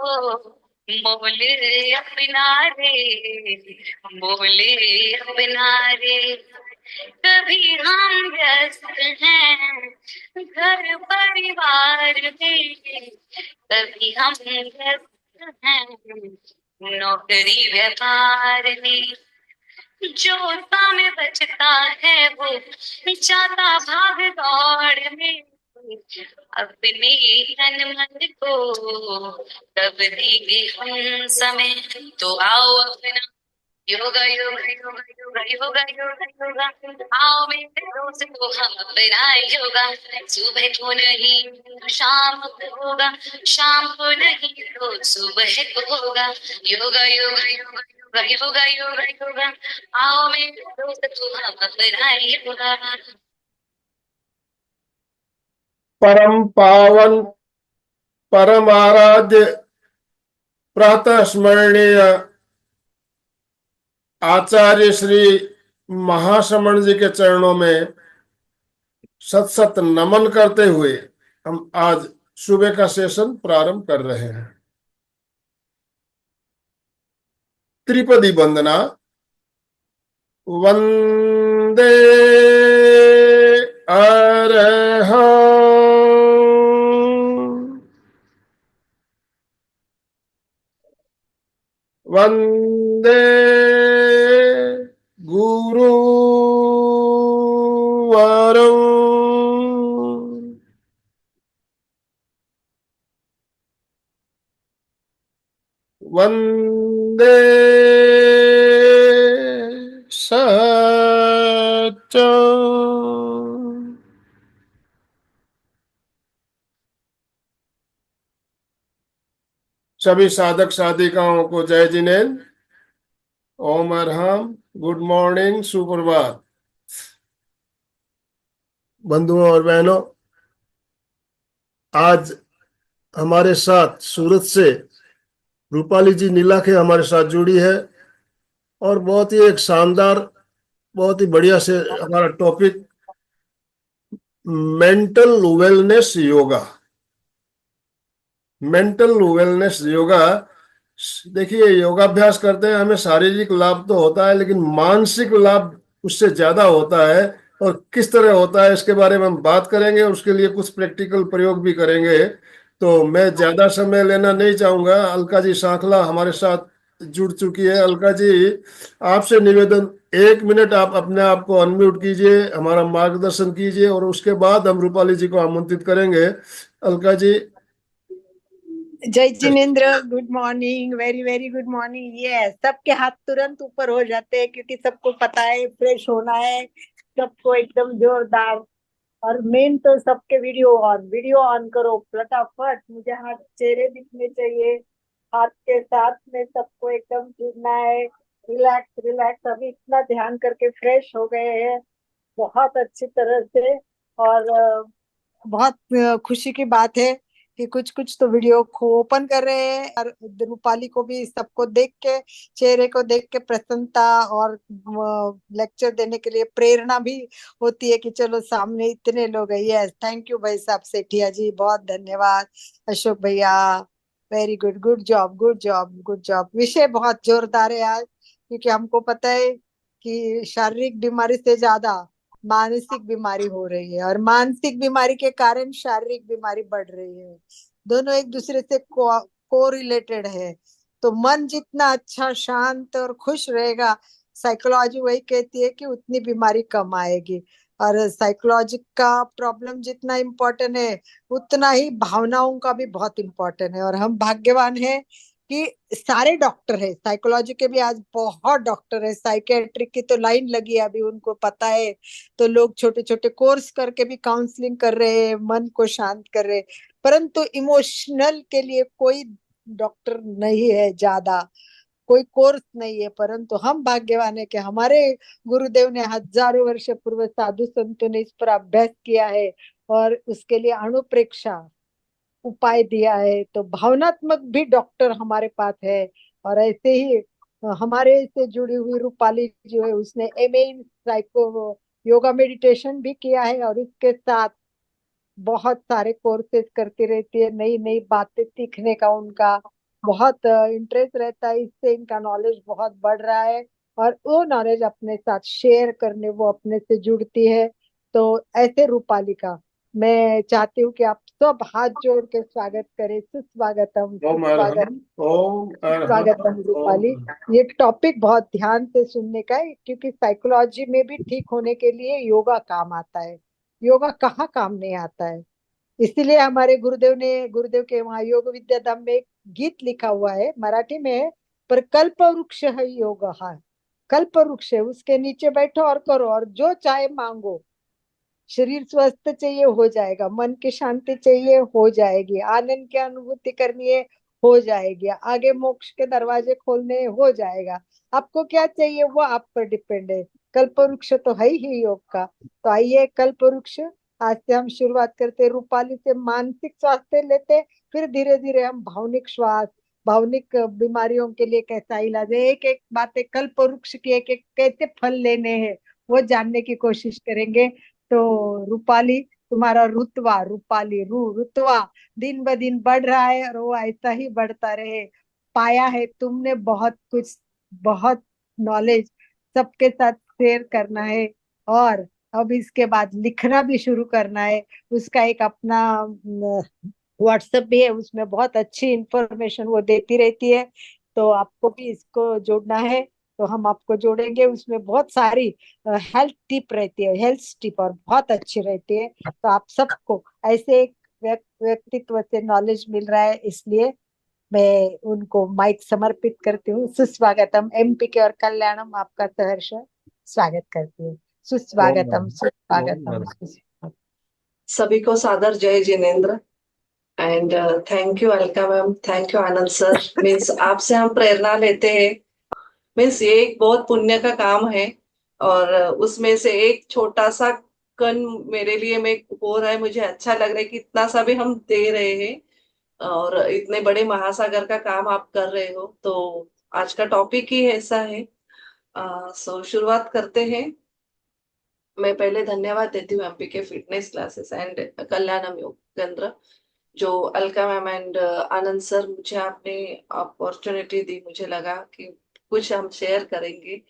बोले अपना रे, बोले अपना रे। कभी हम व्यस्त हैं घर परिवार में, कभी हम व्यस्त हैं नौकरी व्यापार में। जो समय बचता है वो जाता भाग दौड़ में, अपने तन मन को कब देंगे हम समय। तो आओ अपना योगा योगा योगा योगा योगा योगा योगा, आओ मेरे दोस्त को हम अपनाए योगा। सुबह को नहीं तो शाम को होगा, शाम को नहीं तो सुबह को होगा। योगा योगा योगा योगा योगा योगा योगा, आओ मेरे दोस्त को हम अपनाए योगा। परम पावन परम आराध्य प्रातः स्मरणीय आचार्य श्री महाश्रमण जी के चरणों में सत सत नमन करते हुए हम आज सुबह का सेशन प्रारंभ कर रहे हैं। त्रिपदी वंदना। वंदे अरहं, वंदे गुरुवरं, वंदे सच्चं। सभी साधक साधिकाओं को जय जिनेन्द्र, ओम अरहम, गुड मॉर्निंग, सुप्रभात। बंधुओं और बहनों, आज हमारे साथ सूरत से रूपाली जी नीलाखे हमारे साथ जुड़ी है और बहुत ही एक शानदार, बहुत ही बढ़िया से हमारा topic mental wellness yoga. Mental wellness yoga. देखिए, योगाभ्यास करते हैं हमें शारीरिक लाभ तो होता है, लेकिन मानसिक लाभ उससे ज्यादा होता है। और किस तरह होता है इसके बारे में हम बात करेंगे और उसके लिए कुछ प्रैक्टिकल प्रयोग भी करेंगे। तो मैं ज्यादा समय लेना नहीं चाहूंगा। अलका जी सांखला हमारे साथ जुड़ चुकी है। अलका जी, आपसे निवेदन, 1 मिनट आप अपने आप को अनम्यूट कीजिए, हमारा मार्गदर्शन कीजिए और उसके बाद हम रूपाली जी को आमंत्रित करेंगे। अलका जी। जय Jinendra, good morning, very very good morning. ये सबके हाथ तुरंत ऊपर हो जाते हैं क्योंकि सबको पता है फ्रेश होना है, सबको एकदम जोरदार। और मेन तो सबके वीडियो ऑन करो फटाफट। मुझे हाथ चेहरे दिखने चाहिए, हाथ के साथ में सबको एकदम जुड़ना है। रिलैक्स रिलैक्स, अभी इतना ध्यान करके फ्रेश हो गए हैं बहुत अच्छी तरह से। और बहुत खुशी की बात है कि कुछ कुछ तो वीडियो को ओपन कर रहे हैं और रूपाली को भी सबको देख के, चेहरे को देख के प्रसन्नता और लेक्चर देने के लिए प्रेरणा भी होती है कि चलो सामने इतने लोग हैं। यस, थैंक यू भाई साहब, सेठिया जी बहुत धन्यवाद। अशोक भैया, very good, good job good job good job. विषय बहुत जोरदार है आज, क्योंकि हमको पता है कि शारीरिक बीमारी से ज्यादा मानसिक बीमारी हो रही है और मानसिक बीमारी के कारण शारीरिक बीमारी बढ़ रही है। दोनों एक दूसरे से को रिलेटेड है। तो मन जितना अच्छा, शांत और खुश रहेगा, साइकोलॉजी वही कहती है कि उतनी बीमारी कम आएगी। और साइकोलॉजी का प्रॉब्लम जितना इम्पोर्टेंट है, उतना ही भावनाओं का भी बहुत इम्पोर्टेंट है। और हम भाग्यवान हैं कि सारे डॉक्टर है, साइकोलॉजी के भी आज बहुत डॉक्टर है। साइकेट्रिक की तो लाइन लगी है, अभी उनको पता है। तो लोग छोटे छोटे कोर्स करके भी काउंसलिंग कर रहे हैं, मन को शांत कर रहे हैं। परंतु इमोशनल के लिए कोई डॉक्टर नहीं है ज्यादा, कोई कोर्स नहीं है। परंतु हम भाग्यवान है कि हमारे गुरुदेव ने हजारों वर्ष पूर्व साधु संतों ने इस पर अभ्यास किया है और उसके लिए अणुप्रेक्षा उपाय दिया है। तो भावनात्मक भी डॉक्टर हमारे पास है। और ऐसे ही हमारे से जुड़ी हुई रूपाली जो है, उसने एमए इन साइको योगा मेडिटेशन भी किया है और इसके साथ बहुत सारे कोर्सेज करती रहती है, नई नई बातें सीखने का उनका बहुत इंटरेस्ट रहता है, इससे इनका नॉलेज बहुत बढ़ रहा है और वो नॉलेज अपने साथ शेयर करने वो अपने से जुड़ती है। तो ऐसे रूपाली का मैं चाहती हूँ कि आप सब हाथ जोड़ के स्वागत करें। सुस्वागतम ओम सुस्वागत अरहम, ओम अरहम, स्वागतम रूपाली। ओम। ये टॉपिक बहुत ध्यान से सुनने का है, क्योंकि साइकोलॉजी में भी ठीक होने के लिए योगा काम आता है। योगा कहाँ काम नहीं आता है। इसीलिए हमारे गुरुदेव के वहाँ योग विद्या धाम में एक गीत लिखा हुआ है, मराठी में है, पर कल्प वृक्ष है योग। हाँ, कल्प वृक्ष है, उसके नीचे बैठो और करो और जो चाहे मांगो। शरीर स्वस्थ चाहिए हो जाएगा, मन की शांति चाहिए हो जाएगी, आनंद की अनुभूति करनी है हो जाएगी, आगे मोक्ष के दरवाजे खोलने हो जाएगा। आपको क्या चाहिए वो आप पर डिपेंड है। कल्प वृक्ष तो है ही योग का। तो आइए कल्प वृक्ष, आज से हम शुरुआत करते हैं। रूपाली से मानसिक स्वास्थ्य लेते, फिर धीरे धीरे हम भावनिक श्वास, भावनिक बीमारियों के लिए कैसा इलाज है, एक एक बातें कल्प वृक्ष की, एक एक कैसे फल लेने हैं वो जानने की कोशिश करेंगे। तो रूपाली, तुम्हारा रुतवा, रूपाली रुतवा दिन ब दिन बढ़ रहा है और वो ऐसा ही बढ़ता रहे। पाया है तुमने बहुत कुछ, बहुत नॉलेज सबके साथ शेयर करना है और अब इसके बाद लिखना भी शुरू करना है। उसका एक अपना व्हाट्सएप भी है, उसमें बहुत अच्छी इंफॉर्मेशन वो देती रहती है। तो आपको भी इसको जोड़ना है तो हम आपको जोड़ेंगे। उसमें बहुत सारी हेल्थ टिप रहती है, हेल्थ टिप, और बहुत अच्छी रहती है। तो आप सबको ऐसे एक व्यक्तित्व से नॉलेज मिल रहा है, इसलिए मैं उनको माइक समर्पित करती हूँ। सुस्वागतम, एमपी के और कल्याणम, आपका सहर्ष स्वागत करती हूँ। ओम सुस्वागतम अरहम, ओम सुस्वागतम अरहम। सुस्वागतम। सभी को सादर जय Jinendra and thank you Alka ma'am, thank you Anand sir. Means आपसे हम प्रेरणा लेते हैं। मीन्स ये एक बहुत पुण्य का काम है और उसमें से एक छोटा सा कण मेरे लिए में हो रहा है। मुझे अच्छा लग रहा है कि इतना सा भी हम दे रहे हैं और इतने बड़े महासागर का काम आप कर रहे हो। तो आज का टॉपिक ही ऐसा है। सो शुरुआत करते हैं। मैं पहले धन्यवाद देती हूँ एमपी के फिटनेस क्लासेस एंड कल्याणम योग केंद्र, जो Alka ma'am and Anand sir, मुझे आपने अपॉर्चुनिटी दी। मुझे लगा कि कुछ हम शेयर करेंगे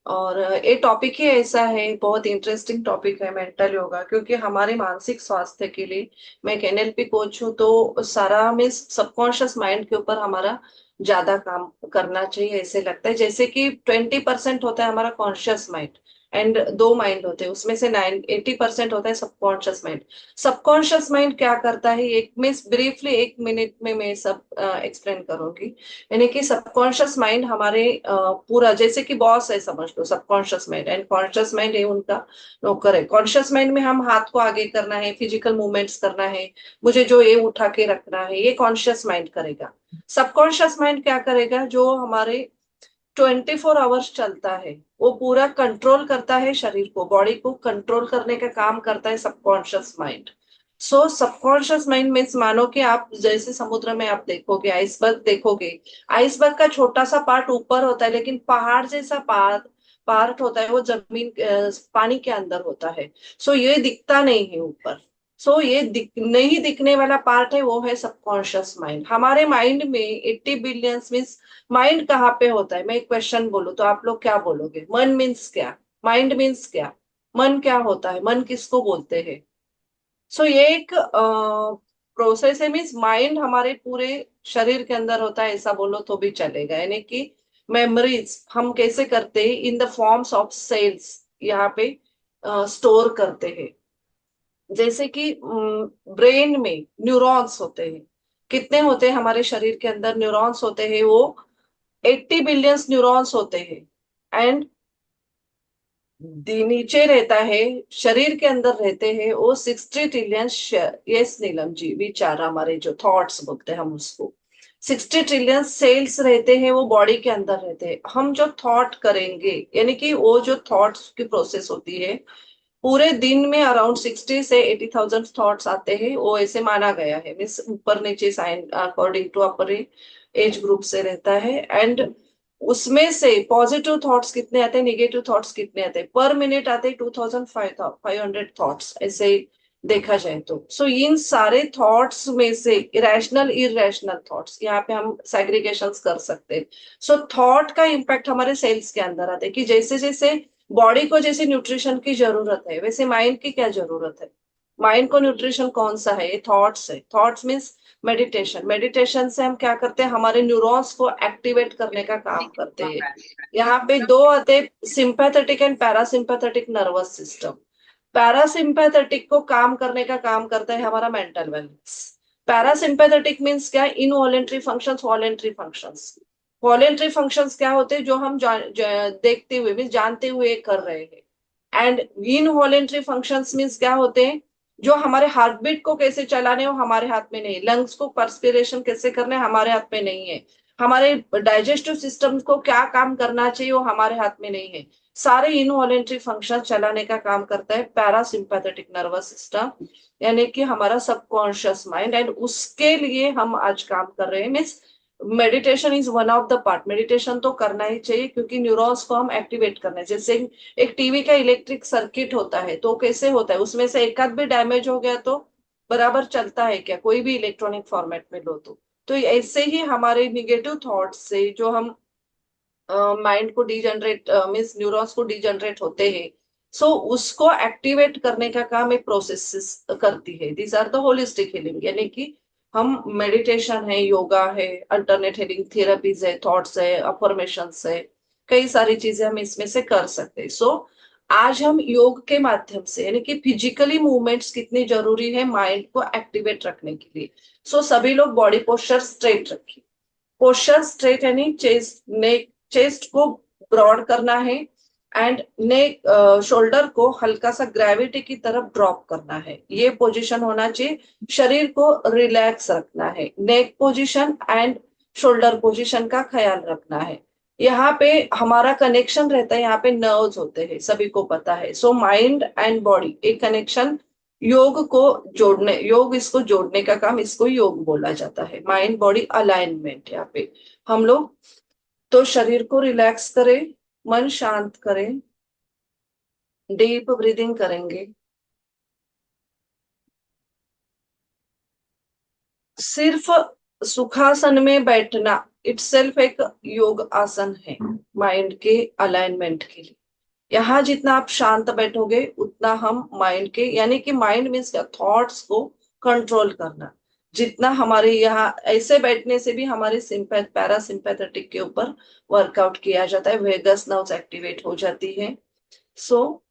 और ये टॉपिक ही ऐसा है, बहुत इंटरेस्टिंग टॉपिक है मेंटल योगा, क्योंकि हमारे मानसिक स्वास्थ्य के लिए, मैं एक एनएलपी कोच हूँ, तो सारा में सबकॉन्शियस माइंड के ऊपर हमारा ज्यादा काम करना चाहिए। ऐसे लगता है जैसे कि 20% होता है हमारा कॉन्शियस माइंड एंड दो माइंड होते हैं, उसमें से 80% होता है सबकॉन्शियस माइंड। सबकॉन्शियस माइंड क्या करता है, एक में ब्रीफली 1 मिनट में मैं सब एक्सप्लेन करूंगी। यानी कि सबकॉन्शियस माइंड हमारे पूरा जैसे कि बॉस है समझ लो, subconscious mind and conscious mind है उनका नौकर है। कॉन्शियस माइंड में हम हाथ को आगे करना है, फिजिकल मूवमेंट्स करना है, मुझे जो ये उठा के रखना है, ये कॉन्शियस माइंड करेगा। सबकॉन्शियस माइंड क्या करेगा, जो हमारे 24 आवर्स चलता है, वो पूरा कंट्रोल करता है शरीर को, बॉडी को कंट्रोल करने का काम करता है सबकॉन्शियस माइंड। सो सबकॉन्शियस माइंड मीन्स, मानो कि आप जैसे समुद्र में आप देखोगे, आइसबर्ग देखोगे, आइसबर्ग का छोटा सा पार्ट ऊपर होता है, लेकिन पहाड़ जैसा पार्ट पार्ट होता है वो जमीन पानी के अंदर होता है। सो ये दिखता नहीं है ऊपर। सो ये नहीं दिखने वाला पार्ट है, वो है सबकॉन्शियस माइंड। हमारे माइंड में 80 बिलियंस मीन्स, माइंड कहाँ पे होता है। मैं एक क्वेश्चन बोलूं तो आप लोग क्या बोलोगे, मन मीन्स क्या, माइंड मीन्स क्या, मन क्या होता है, मन किसको बोलते हैं। सो ये एक प्रोसेस है। मीन्स माइंड हमारे पूरे शरीर के अंदर होता है, ऐसा बोलो तो भी चलेगा। यानी कि मेमोरीज हम कैसे करते हैं, in the forms of cells यहाँ पे स्टोर करते हैं। जैसे कि ब्रेन में न्यूरॉन्स होते हैं, कितने होते हैं हमारे शरीर के अंदर न्यूरॉन्स होते हैं, वो 80 बिलियंस न्यूरॉन्स होते हैं। एंड नीचे रहता है, शरीर के अंदर रहते हैं वो 60 ट्रिलियन। यस नीलम जी, विचार हमारे जो थॉट्स बोलते हैं हम उसको, 60 ट्रिलियन सेल्स रहते हैं, वो बॉडी के अंदर रहते हैं। हम जो थॉट करेंगे, यानी कि वो जो थॉट्स की प्रोसेस होती है, पूरे दिन में अराउंड 60 से 80,000 थॉट्स आते हैं, वो ऐसे माना गया है। मीन्स ऊपर नीचे sign according to upper age group से रहता है। एंड उसमें से पॉजिटिव थॉट्स कितने आते हैं, नेगेटिव थॉट्स कितने आते हैं, पर मिनट आते हैं 2500 थॉट्स ऐसे देखा जाए तो। सो इन सारे थॉट्स में से इरेशनल इरेशनल थॉट्स, यहाँ पे हम सेग्रीगेशंस कर सकते हैं। सो थॉट का इम्पैक्ट हमारे सेल्स के अंदर आता है कि जैसे जैसे बॉडी को जैसे न्यूट्रिशन की जरूरत है, वैसे माइंड की क्या जरूरत है। माइंड को न्यूट्रिशन कौन सा है, ये थॉट्स है। Thoughts means meditation. मेडिटेशन से हम क्या करते हैं, हमारे न्यूरॉन्स को एक्टिवेट करने का काम करते हैं। यहाँ पे दो आते, sympathetic and parasympathetic nervous system. Parasympathetic को काम करने का काम करता है हमारा मेंटल वेलनेस। पैरासिम्पैथेटिक मीन्स क्या, involuntary functions, voluntary functions. Voluntary functions क्या होते हैं, जो हम देखते हुए मीन्स जानते हुए कर रहे हैं। एंड इनवॉलेंट्री फंक्शंस मीन्स क्या होते हैं, जो हमारे हार्ट बीट को कैसे चलाने, वो हमारे हाथ में नहीं। लंग्स को पर्सपिरेशन कैसे करने, हमारे हाथ में नहीं है। हमारे डाइजेस्टिव सिस्टम को क्या काम करना चाहिए, वो हमारे हाथ में नहीं है। सारे इनवॉलेंट्री फंक्शन चलाने का काम करता है पैरासिम्पैथेटिक नर्वस सिस्टम, यानी कि हमारा सबकॉन्शियस माइंड। एंड उसके लिए हम आज काम कर रहे हैं। Means meditation is one of the part. Meditation तो करना ही चाहिए, क्योंकि न्यूरॉन्स को हम एक्टिवेट करना है। जैसे एक टीवी का इलेक्ट्रिक सर्किट होता है, तो कैसे होता है, उसमें से एक आध भी डैमेज हो गया तो बराबर चलता है क्या, कोई भी इलेक्ट्रॉनिक फॉर्मेट में लो तो ऐसे ही हमारे निगेटिव थॉट्स से जो हम माइंड को डिजनरेट मीन्स न्यूरॉन्स को डिजनरेट होते हैं, सो उसको एक्टिवेट करने का काम एक प्रोसेस करती है। This are the holistic healing, यानी कि हम मेडिटेशन है, योगा है, अल्टरनेट हीलिंग थेरेपीज है, थॉट्स है, अफर्मेशंस है, कई सारी चीजें हम इसमें से कर सकते हैं। सो आज हम योग के माध्यम से, यानी कि फिजिकली मूवमेंट्स कितनी जरूरी है माइंड को एक्टिवेट रखने के लिए। सो सभी लोग बॉडी पोस्चर स्ट्रेट रखिए। पोस्चर स्ट्रेट यानी चेस्ट, नेक, चेस्ट को ब्रॉड करना है, एंड नेक, शोल्डर को हल्का सा ग्रेविटी की तरफ ड्रॉप करना है। ये पोजीशन होना चाहिए। शरीर को रिलैक्स रखना है। नेक पोजीशन एंड शोल्डर पोजीशन का ख्याल रखना है। यहाँ पे हमारा कनेक्शन रहता है, यहाँ पे नर्व्स होते हैं, सभी को पता है। सो माइंड एंड बॉडी एक कनेक्शन, योग को जोड़ने, योग इसको जोड़ने का काम, इसको योग बोला जाता है। Mind body alignment. यहाँ पे हम लोग तो शरीर को रिलैक्स करें, मन शांत करें, डीप ब्रीदिंग करेंगे। सिर्फ सुखासन में बैठना इटसेल्फ एक योग आसन है माइंड के अलाइनमेंट के लिए। यहाँ जितना आप शांत बैठोगे उतना हम माइंड के, यानी कि माइंड मीन्स क्या, थॉट्स को कंट्रोल करना। जितना हमारे यहाँ ऐसे बैठने से भी हमारे सिंपैथ पैरासिम्पैथेटिक के ऊपर वर्कआउट किया जाता है, वेगस नर्व्स एक्टिवेट हो जाती है। सो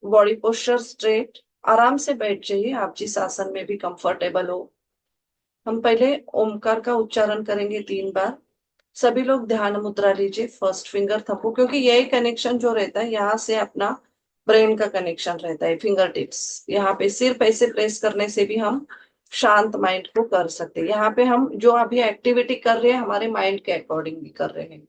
बॉडी पोस्चर स्ट्रेट, आराम से बैठ जाइए, आप जिस आसन में भी कंफर्टेबल हो। हम पहले ओमकार का उच्चारण करेंगे 3 बार। सभी लोग ध्यान मुद्रा लीजिए, फर्स्ट फिंगर थपो, क्योंकि यही कनेक्शन जो रहता है यहाँ से अपना ब्रेन का कनेक्शन रहता है। फिंगर टिप्स यहाँ पे सिर्फ ऐसे प्रेस करने से भी हम शांत माइंड को कर सकते हैं। यहाँ पे हम जो अभी एक्टिविटी कर रहे हैं हमारे माइंड के अकॉर्डिंग भी कर रहे हैं।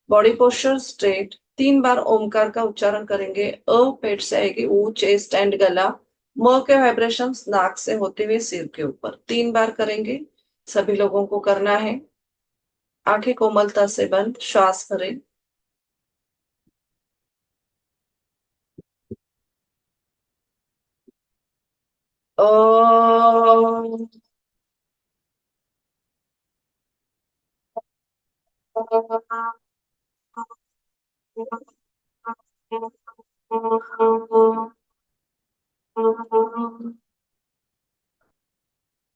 बॉडी पोस्चर स्ट्रेट, 3 बार ओमकार का उच्चारण करेंगे। अ पेट से आएगी, ऊ चेस्ट एंड गला, म के वाइब्रेशंस नाक से होते हुए सिर के ऊपर। 3 बार करेंगे, सभी लोगों को करना है। आंखें कोमलता से बंद, श्वास करें। ओम।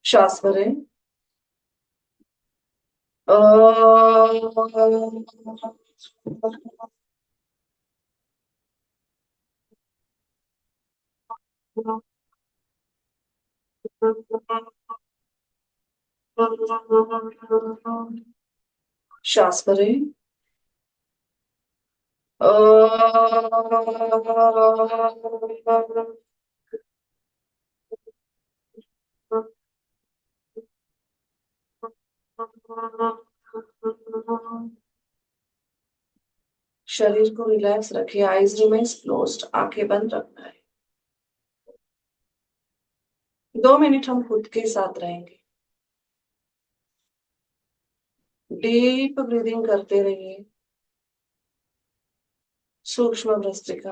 श्वास भरें। श्वास भरें। शरीर को रिलैक्स रखिए, आईज रिमेन्स क्लोज्ड, आंखें बंद रखना है। 2 मिनट हम खुद के साथ रहेंगे। डीप ब्रीदिंग करते रहिए, सूक्ष्म भस्त्रिका।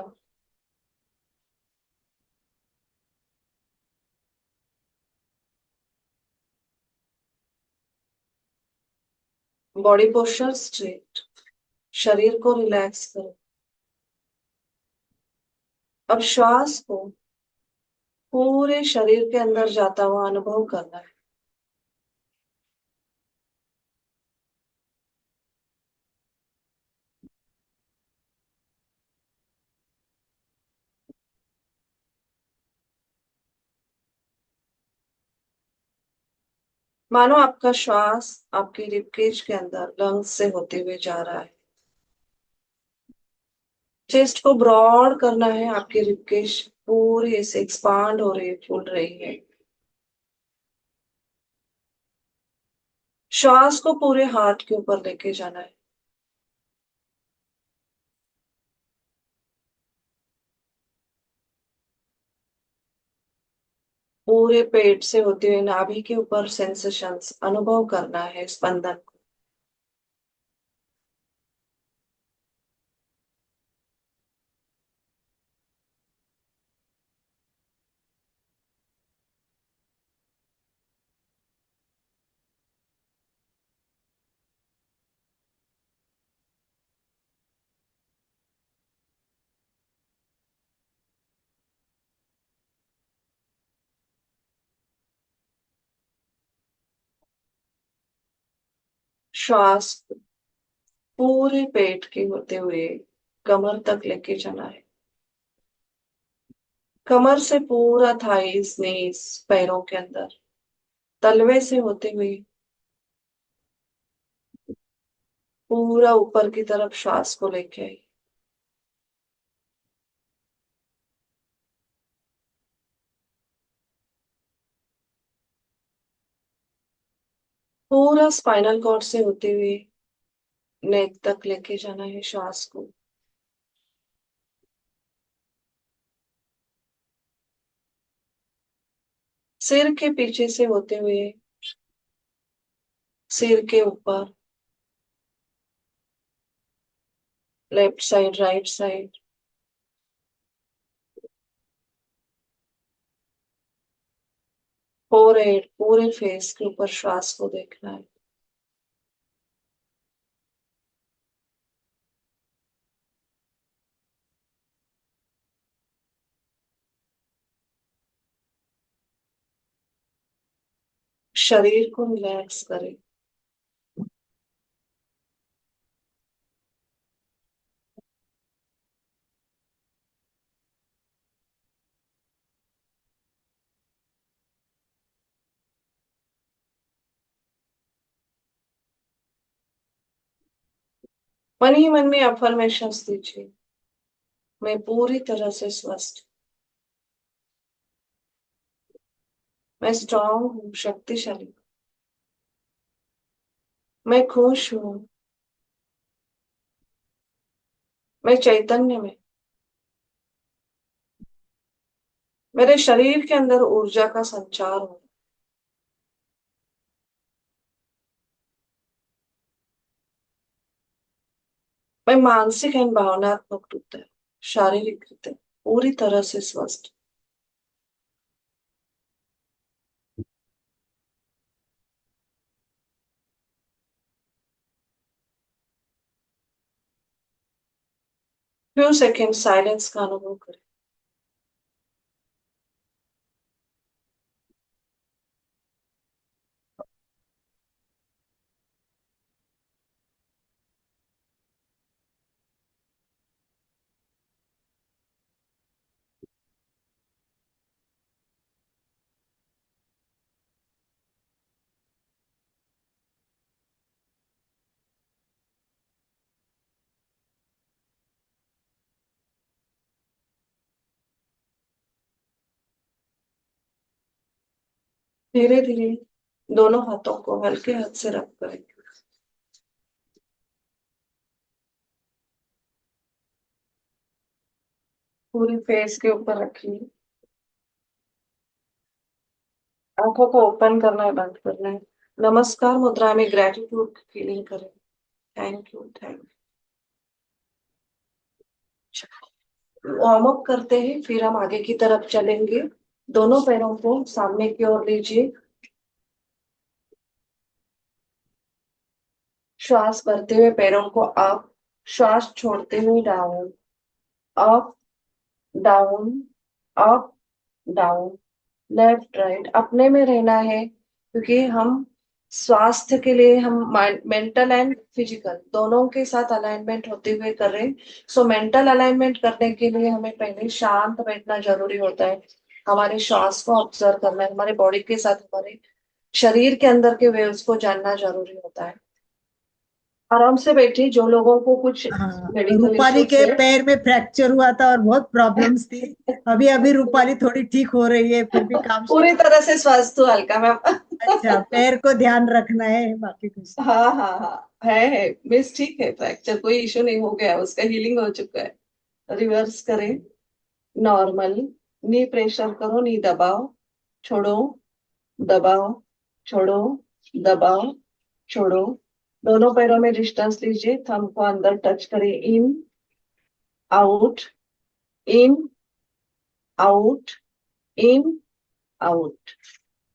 बॉडी पोस्चर स्ट्रेट, शरीर को रिलैक्स करो। अब श्वास को पूरे शरीर के अंदर जाता हुआ अनुभव करना है। मानो आपका श्वास आपके रिबकेज के अंदर लंग्स से होते हुए जा रहा है। चेस्ट को ब्रॉड करना है, आपकी रिबकेज पूरी से एक्सपांड हो रही है, फूल रही है। श्वास को पूरे हार्ट के ऊपर लेके जाना है। पूरे पेट से होते हुए नाभि के ऊपर सेंसेशंस अनुभव करना है, स्पंदन को। श्वास पूरे पेट के होते हुए कमर तक लेके जाना है। कमर से पूरा थाइस, नीज, पैरों के अंदर, तलवे से होते हुए पूरा ऊपर की तरफ श्वास को लेके आई। पूरा स्पाइनल कॉर्ड से होते हुए नेक तक लेके जाना है श्वास को। सिर के पीछे से होते हुए सिर के ऊपर, left side, right side, forehead, पूरे फेस के ऊपर श्वास को देखना है। शरीर को रिलैक्स करें। मन ही मन में अफर्मेशंस दीजिए। मैं पूरी तरह से स्वस्थ, मैं स्ट्रांग हूँ, शक्तिशाली, मैं खुश हूँ, मैं चैतन्य में, मेरे शरीर के अंदर ऊर्जा का संचार हो। मैं मानसिक एवं भावनात्मक रूप से, शारीरिक रूप से पूरी तरह से स्वस्थ। फ्यू सेकेंड साइलेंस का अनुभव करें। धीरे धीरे दोनों हाथों को हल्के हाथ से रब करें। पूरी फेस के ऊपर रखिए। आंखों को ओपन करना है, बंद करना है। नमस्कार मुद्रा में ग्रेटिट्यूड फीलिंग करें। Thank you, thank you. Warm up करते हैं, फिर हम आगे की तरफ चलेंगे। दोनों पैरों को सामने की ओर लीजिए। श्वास भरते हुए पैरों को अप, श्वास छोड़ते हुए down, up down, up down, left right. अपने में रहना है, क्योंकि हम स्वास्थ्य के लिए हम मेंटल एंड फिजिकल दोनों के साथ अलाइनमेंट होते हुए कर रहे हैं। सो मेंटल अलाइनमेंट करने के लिए हमें पहले शांत बैठना जरूरी होता है, हमारे श्वास को ऑब्जर्व करना है, हमारे बॉडी के साथ हमारे शरीर के अंदर के वेव्स को जानना जरूरी होता है। आराम से बैठिए। जो लोगों को कुछ हाँ, मेडिकल रूपाली इश्यूज के है, पैर में फ्रैक्चर हुआ था और बहुत प्रॉब्लम्स थी। अभी अभी रूपाली थोड़ी ठीक हो रही है, फिर भी काम पूरी शुरू। तरह से स्वस्थ हूँ हल्का मैम। अच्छा, पैर को ध्यान रखना है, बाकी कुछ नहीं। हाँ हाँ हाँ, है मिस, ठीक है, फ्रैक्चर कोई इशू नहीं हो गया, उसका हीलिंग हो चुका है। रिवर्स करें, नॉर्मल। नी प्रेशर करो, नी दबाओ, छोड़ो, दबाओ, छोड़ो, दबाओ, छोड़ो। दोनों पैरों में डिस्टेंस लीजिए, थंब को अंदर टच करें, in out, in out, in out.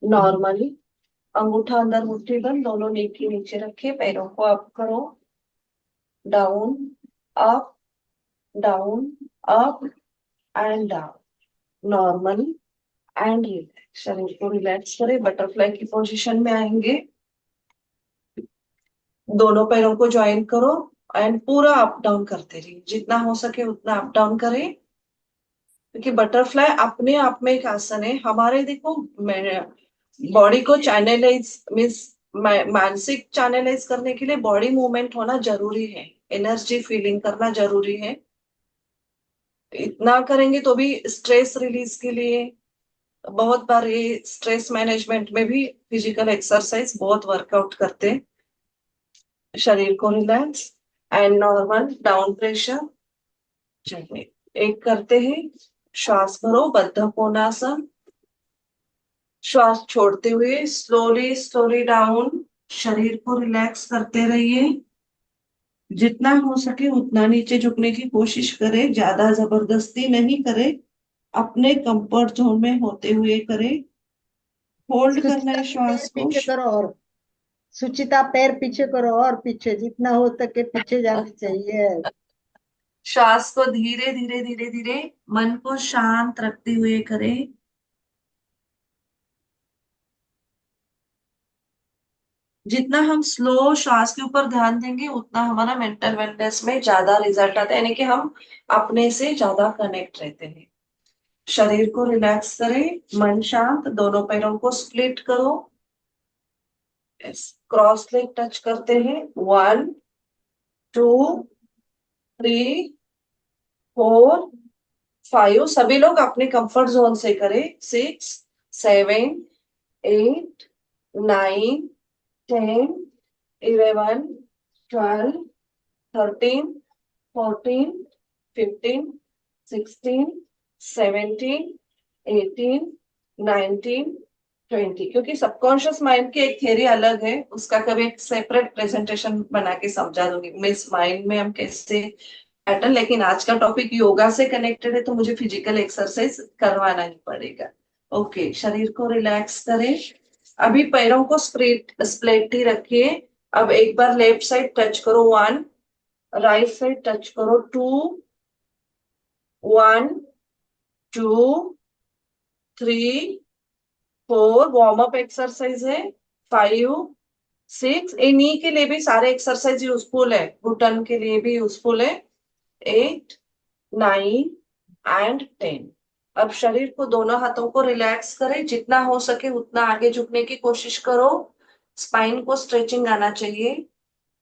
Normally अंगूठा अंदर, मुट्ठी बंद, दोनों नी के नीचे रखे, पैरों को अप करो, down, up, down, up and down. Normal and relax. शरीर को रिलैक्स करें, बटरफ्लाई की पोजीशन में आएंगे, दोनों पैरों को ज्वाइन करो एंड पूरा अप डाउन करते रहिए, जितना हो सके उतना अप डाउन करें, क्योंकि बटरफ्लाई अपने आप में एक आसन है। हमारे देखो, बॉडी को चैनलाइज मीन्स मानसिक चैनलाइज करने के लिए बॉडी मूवमेंट होना जरूरी है, एनर्जी फीलिंग करना जरूरी है। इतना करेंगे तो भी स्ट्रेस रिलीज के लिए बहुत बार ये स्ट्रेस मैनेजमेंट में भी फिजिकल एक्सरसाइज बहुत वर्कआउट करते हैं। शरीर को relax and normal down pressure. चलिए एक करते हैं, श्वास भरो, बद्ध कोणासन, श्वास छोड़ते हुए स्लोली स्लोली डाउन। शरीर को रिलैक्स करते रहिए, जितना हो सके उतना नीचे झुकने की कोशिश करें, ज्यादा जबरदस्ती नहीं करें, अपने कंफर्ट जोन में होते हुए करें। होल्ड करना सुचिता है पैर श्वास को। पीछे करो, और सुचिता पैर पीछे करो, और पीछे जितना हो सके पीछे जाना चाहिए। श्वास को धीरे धीरे धीरे धीरे मन को शांत रखते हुए करें। जितना हम स्लो श्वास के ऊपर ध्यान देंगे उतना हमारा मेंटल वेलनेस में ज्यादा रिजल्ट आता है, यानी कि हम अपने से ज्यादा कनेक्ट रहते हैं। शरीर को रिलैक्स करें, मन शांत, दोनों पैरों को स्प्लिट करो, क्रॉस लेग टच करते हैं, 1 2 3 4 5। सभी लोग अपने कंफर्ट जोन से करें, 6 7 8 9 10 11 12 13 14 15 16 17 18 19 20। क्योंकि सबकॉन्शियस माइंड की एक थ्योरी अलग है, उसका कभी एक सेपरेट प्रेजेंटेशन बना के समझा दूंगी, मिस माइंड में हम कैसे पैटर्न। लेकिन आज का टॉपिक योगा से कनेक्टेड है, तो मुझे फिजिकल एक्सरसाइज करवाना ही पड़ेगा। ओके, शरीर को रिलैक्स करें। अभी पैरों को स्प्लिट ही रखिए। अब एक बार लेफ्ट साइड टच करो, 1, राइट साइड टच करो, 2 1 2 3 4। वार्म अप एक्सरसाइज है, 5 6। नी के लिए भी सारे एक्सरसाइज यूजफुल है, घुटन के लिए भी यूजफुल है, 8 9 एंड 10। अब शरीर को दोनों हाथों को रिलैक्स करें, जितना हो सके उतना आगे झुकने की कोशिश करो। स्पाइन को स्ट्रेचिंग आना चाहिए,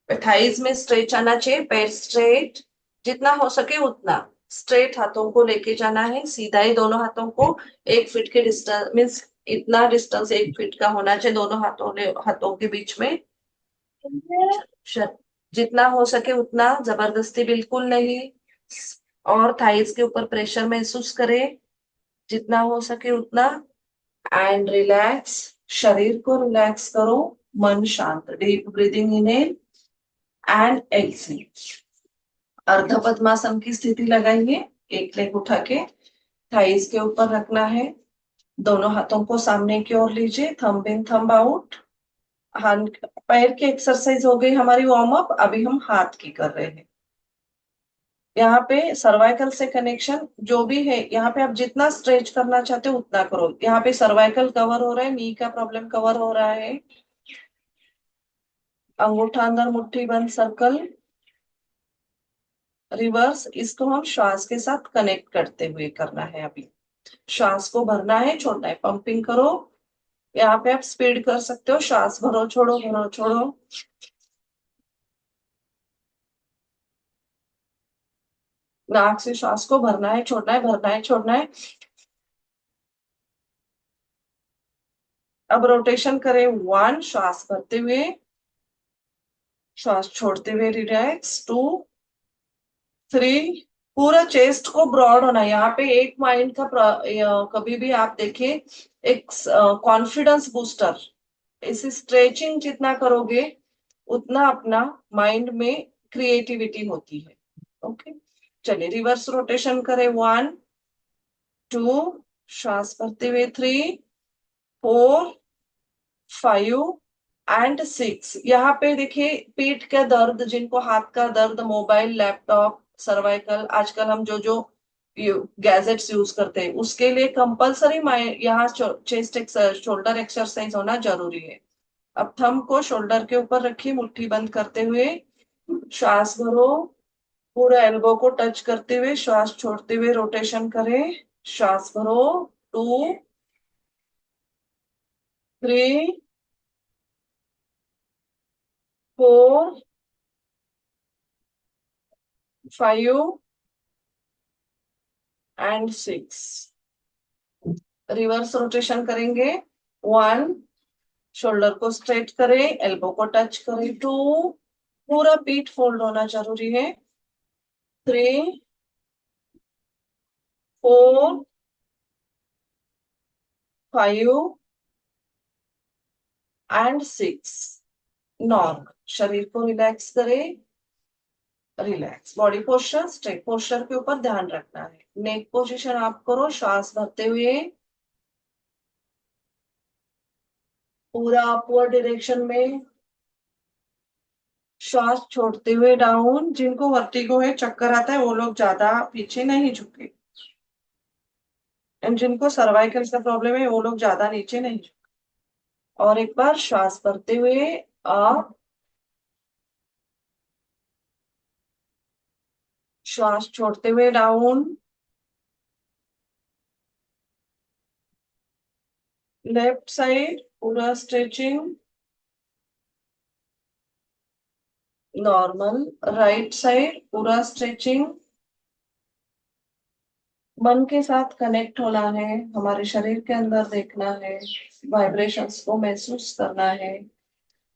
थाइज में स्ट्रेच आना चाहिए, पैर स्ट्रेट, जितना हो सके उतना स्ट्रेट हाथों को लेके जाना है, सीधा ही दोनों हाथों को 1 फीट के डिस्टेंस मीन्स इतना डिस्टेंस 1 फीट का होना चाहिए दोनों हाथों के बीच में। जितना हो सके उतना, जबरदस्ती बिल्कुल नहीं, और थाइज के ऊपर प्रेशर महसूस करें, जितना हो सके उतना एंड रिलैक्स। शरीर को रिलैक्स करो, मन शांत, deep breathing in and exhale. अर्ध पद्मासन की स्थिति लगाइए, एक लेग उठा के थाइज के ऊपर रखना है, दोनों हाथों को सामने की ओर लीजिए, थंब इन थंब आउट, हाँ, पैर की एक्सरसाइज हो गई हमारी वार्म अप। अभी हम हाथ की कर रहे हैं। यहाँ पे सर्वाइकल से कनेक्शन जो भी है, यहाँ पे आप जितना स्ट्रेच करना चाहते हो उतना करो। यहाँ पे सर्वाइकल कवर हो रहा है, नी का प्रॉब्लम कवर हो रहा है। अंगूठा अंदर, मुट्ठी बंद, सर्कल, रिवर्स। इसको हम श्वास के साथ कनेक्ट करते हुए करना है। अभी श्वास को भरना है, छोड़ना है, पंपिंग करो। यहाँ पे आप स्पीड कर सकते हो, श्वास भरो छोड़ो, भरो छोड़ो। नाक से श्वास को भरना है, छोड़ना है, भरना है, छोड़ना है। अब रोटेशन करें। 1, श्वास भरते हुए, श्वास छोड़ते हुए, रिलैक्स। 2, 3। पूरा चेस्ट को ब्रॉड होना है। यहाँ पे एक माइंड का कभी भी आप देखिए, एक कॉन्फिडेंस बूस्टर। इसे स्ट्रेचिंग जितना करोगे उतना अपना माइंड में क्रिएटिविटी होती है। ओके, चलिए रिवर्स रोटेशन करें। 1, 2, श्वास भरते हुए, 3, 4, 5 एंड 6। यहाँ पे देखिए, पीठ का दर्द, जिनको हाथ का दर्द, मोबाइल, लैपटॉप, सर्वाइकल, आजकल हम जो जो गैजेट्स यूज करते हैं उसके लिए कंपलसरी यहाँ चेस्ट शोल्डर एक्सरसाइज होना जरूरी है। अब थंब को शोल्डर के ऊपर रखिए, मुट्ठी बंद करते हुए, श्वास भरो। पूरा एल्बो को टच करते हुए, श्वास छोड़ते हुए रोटेशन करें। श्वास भरो। 2, 3, 4, 5 एंड 6। रिवर्स रोटेशन करेंगे। 1, शोल्डर को स्ट्रेट करें, एल्बो को टच करें। 2, पूरा पीठ फोल्ड होना जरूरी है। 3, 4, 5 एंड 6। नॉर्मल। शरीर को रिलैक्स करें। Relax body posture, straight posture के ऊपर ध्यान रखना है। नेक पोजीशन आप करो, श्वास भरते हुए पूरा अपवर्ड डायरेक्शन में, श्वास छोड़ते हुए डाउन। जिनको वर्टिगो है, चक्कर आता है, वो लोग ज्यादा पीछे नहीं झुके। एंड जिनको सर्वाइकल का प्रॉब्लम है वो लोग ज्यादा नीचे नहीं झुके। और एक बार श्वास भरते हुए अप, श्वास छोड़ते हुए डाउन। लेफ्ट साइड पूरा स्ट्रेचिंग, नॉर्मल। राइट साइड पूरा स्ट्रेचिंग। मन के साथ कनेक्ट होना है, हमारे शरीर के अंदर देखना है, वाइब्रेशंस को महसूस करना है।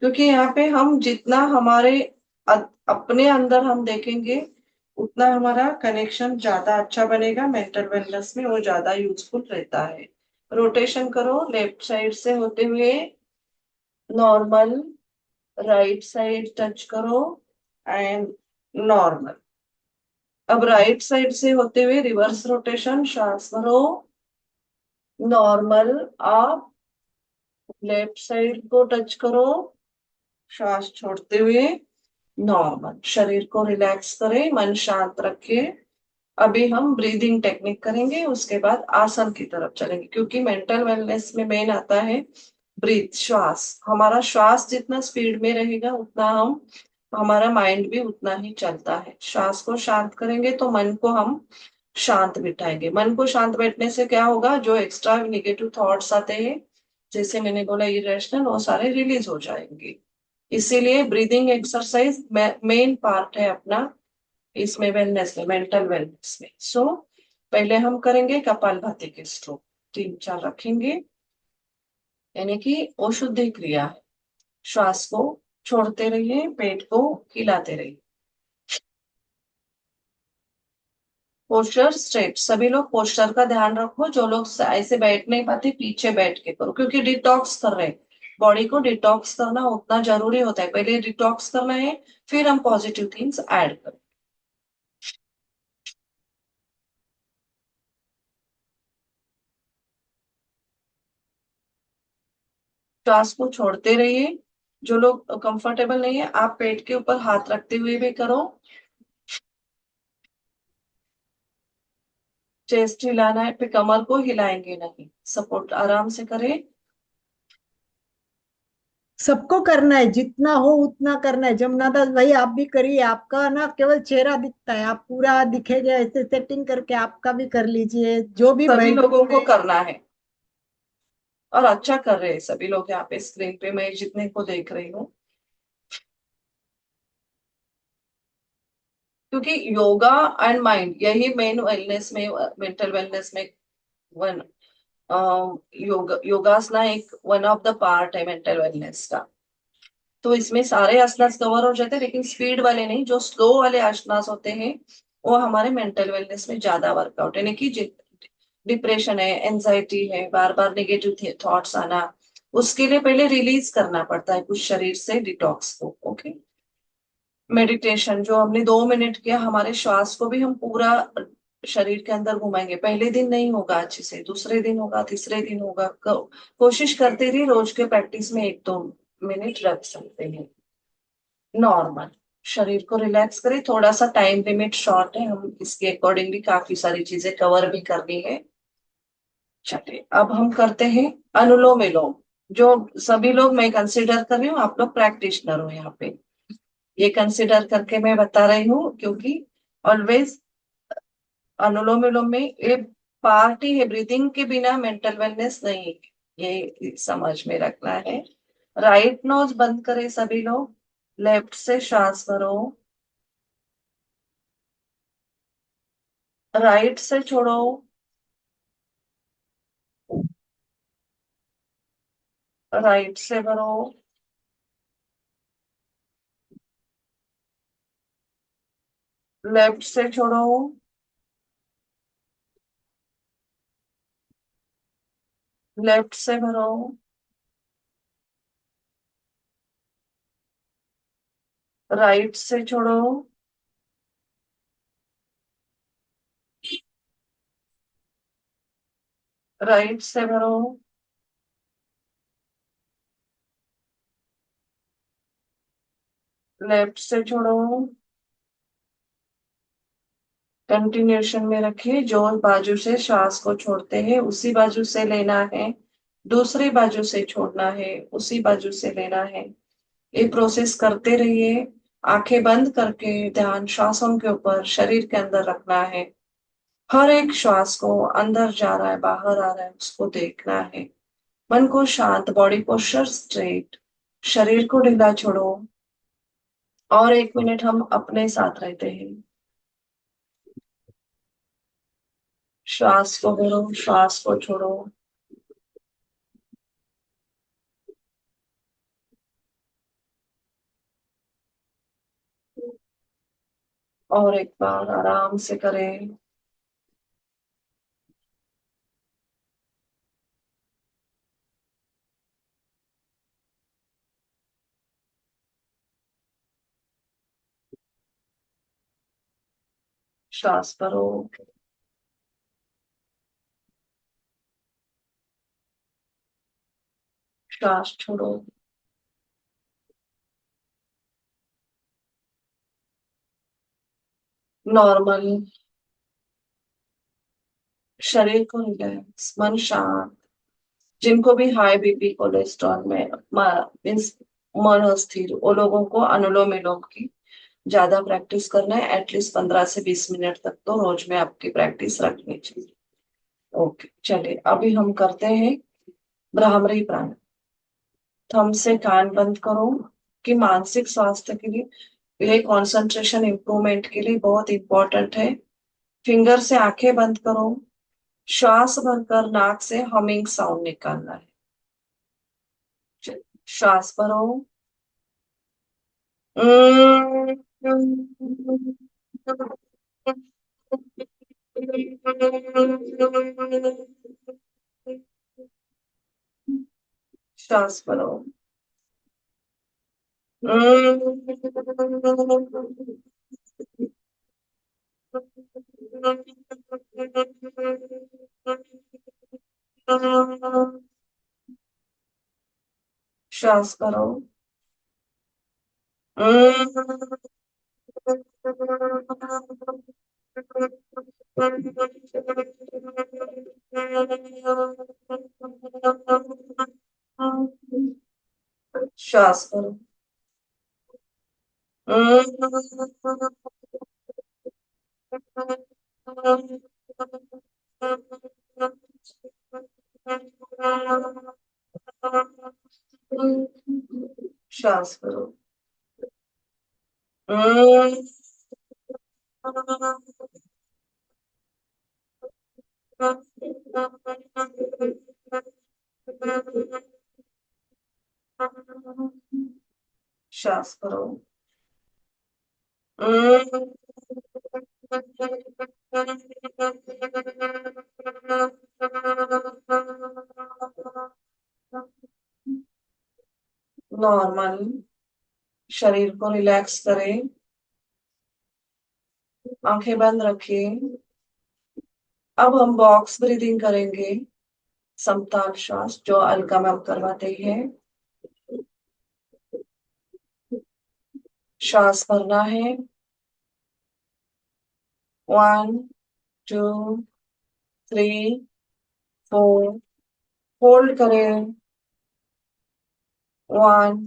क्योंकि यहाँ पे हम जितना हमारे अपने अंदर हम देखेंगे उतना हमारा कनेक्शन ज्यादा अच्छा बनेगा। मेंटल वेलनेस में वो ज्यादा यूजफुल रहता है। रोटेशन करो, लेफ्ट साइड से होते हुए नॉर्मल, राइट साइड टच करो एंड नॉर्मल। अब राइट साइड से होते हुए रिवर्स रोटेशन, श्वास भरो, नॉर्मल आप, लेफ्ट साइड को टच करो, श्वास छोड़ते हुए नॉर्मल। शरीर को रिलैक्स करें, मन शांत रखें। अभी हम ब्रीदिंग टेक्निक करेंगे, उसके बाद आसन की तरफ चलेंगे। क्योंकि मेंटल वेलनेस में मेन आता है ब्रीथ, श्वास। हमारा श्वास जितना स्पीड में रहेगा उतना हम, हमारा माइंड भी उतना ही चलता है। श्वास को शांत करेंगे तो मन को हम शांत बिठाएंगे। मन को शांत बैठने से क्या होगा, जो एक्स्ट्रा निगेटिव थॉट्स आते हैं, जैसे मैंने बोला इरेशनल, वो सारे रिलीज हो जाएंगे। इसीलिए ब्रीदिंग एक्सरसाइज मेन पार्ट है अपना इसमें, वेलनेस में, मेंटल वेलनेस में। सो पहले हम करेंगे कपालभाति के स्ट्रोक, 3-4 रखेंगे, यानी कि वो शुद्धि क्रिया है। श्वास को छोड़ते रहिए, पेट को हिलाते रहिए। पोस्चर स्ट्रेट, सभी लोग पोस्चर का ध्यान रखो। जो लोग ऐसे बैठ नहीं पाते, पीछे बैठ के करो, क्योंकि डिटॉक्स कर रहे हैं। बॉडी को डिटॉक्स करना उतना जरूरी होता है। पहले डिटॉक्स करना है, फिर हम पॉजिटिव थिंग्स ऐड करें। श्वास को छोड़ते रहिए, जो लोग कंफर्टेबल नहीं है, आप पेट के ऊपर हाथ रखते हुए भी करो। चेस्ट हिलाना है, फिर कमर को हिलाएंगे नहीं, सपोर्ट आराम से करें। सबको करना है, जितना हो उतना करना है। जमुना दास भाई आप भी करिए, आपका ना केवल चेहरा दिखता है, आप पूरा दिखेगा ऐसे सेटिंग करके आपका भी कर लीजिए, जो भी सभी बैठे लोगों को हुए। करना है, और अच्छा कर रहे हैं सभी लोग यहाँ पे स्क्रीन पे, मैं जितने को देख रही हूँ। क्योंकि योगा एंड माइंड, यही मेन वेलनेस में, मेंटल वेलनेस में वन, योगासना एक वन ऑफ द पार्ट है मेंटल वेलनेस का। तो इसमें सारे आसनास कवर हो जाते हैं, लेकिन स्पीड वाले नहीं, जो स्लो वाले आसनास होते हैं वो हमारे मेंटल वेलनेस में ज्यादा वर्कआउट, यानी कि डिप्रेशन है, एंजाइटी है, बार बार नेगेटिव थॉट्स आना, उसके लिए पहले रिलीज करना पड़ता है कुछ शरीर से डिटॉक्स को। ओके, मेडिटेशन जो हमने 2 मिनट किया, हमारे श्वास को भी हम पूरा शरीर के अंदर घुमाएंगे। पहले दिन नहीं होगा अच्छे से, दूसरे दिन होगा, तीसरे दिन होगा, कोशिश करते रहिए, रोज के प्रैक्टिस में 1-2 मिनट रख सकते हैं। नॉर्मल शरीर को रिलैक्स करें, थोड़ा सा टाइम लिमिट शॉर्ट है, हम इसके अकॉर्डिंगली काफी सारी चीजें कवर भी करनी है। चलिए अब हम करते हैं अनुलोम विलोम। जो सभी लोग, मैं कंसिडर कर रही हूँ, आप लोग प्रैक्टिशनर हो यहाँ पे, ये कंसिडर करके मैं बता रही हूँ, क्योंकि ऑलवेज अनुलोम विलोम में ये पार्ट ही है, ब्रीदिंग के बिना मेंटल वेलनेस नहीं, ये समझ में रखना है। राइट नोज बंद करें सभी लोग, लेफ्ट से श्वास भरो, राइट से छोड़ो, राइट से भरो, लेफ्ट से छोड़ो, लेफ्ट से भरो, राइट से छोड़ो, राइट से भरो, लेफ्ट से छोड़ो। कंटिन्यूशन में रखिए, जो बाजू से श्वास को छोड़ते हैं उसी बाजू से लेना है, दूसरी बाजू से छोड़ना है, उसी बाजू से लेना है। ये प्रोसेस करते रहिए, आंखें बंद करके ध्यान श्वासों के ऊपर शरीर के अंदर रखना है। हर एक श्वास को अंदर जा रहा है, बाहर आ रहा है, उसको देखना है। मन को शांत, बॉडी पोस्चर स्ट्रेट, शरीर को ढीला छोड़ो, और 1 मिनट हम अपने साथ रहते हैं। श्वास को भरो, श्वास को छोड़ो, और एक बार आराम से करें। श्वास भरो, श्वास छोड़ो। नॉर्मल, शरीर को रिलैक्स, मन शांत। जिनको भी हाई बीपी, कोलेस्ट्रॉल में मीन्स मन अस्थिर, वो लोगों को अनुलोम विलोम की ज्यादा प्रैक्टिस करना है, एटलीस्ट 15 से 20 मिनट तक तो रोज में आपकी प्रैक्टिस रखनी चाहिए। ओके, चलिए अभी हम करते हैं भ्रामरी प्राणायाम। थम से कान बंद करो, कि मानसिक स्वास्थ्य के लिए, ये कंसंट्रेशन इंप्रूवमेंट के लिए बहुत इंपॉर्टेंट है। फिंगर से आंखें बंद करो, श्वास भरकर नाक से हमिंग साउंड निकालना है। श्वास भरो, श्वास भरो, श्वास करो, श्वास करो। श्वास करो। श्वास करो। नॉर्मल शरीर को रिलैक्स करें, आंखें बंद रखिए। अब हम बॉक्स ब्रीदिंग करेंगे, समताल श्वास जो अलका मैम करवाते हैं। श्वास भरना है, 1 2 3 4, होल्ड करें, 1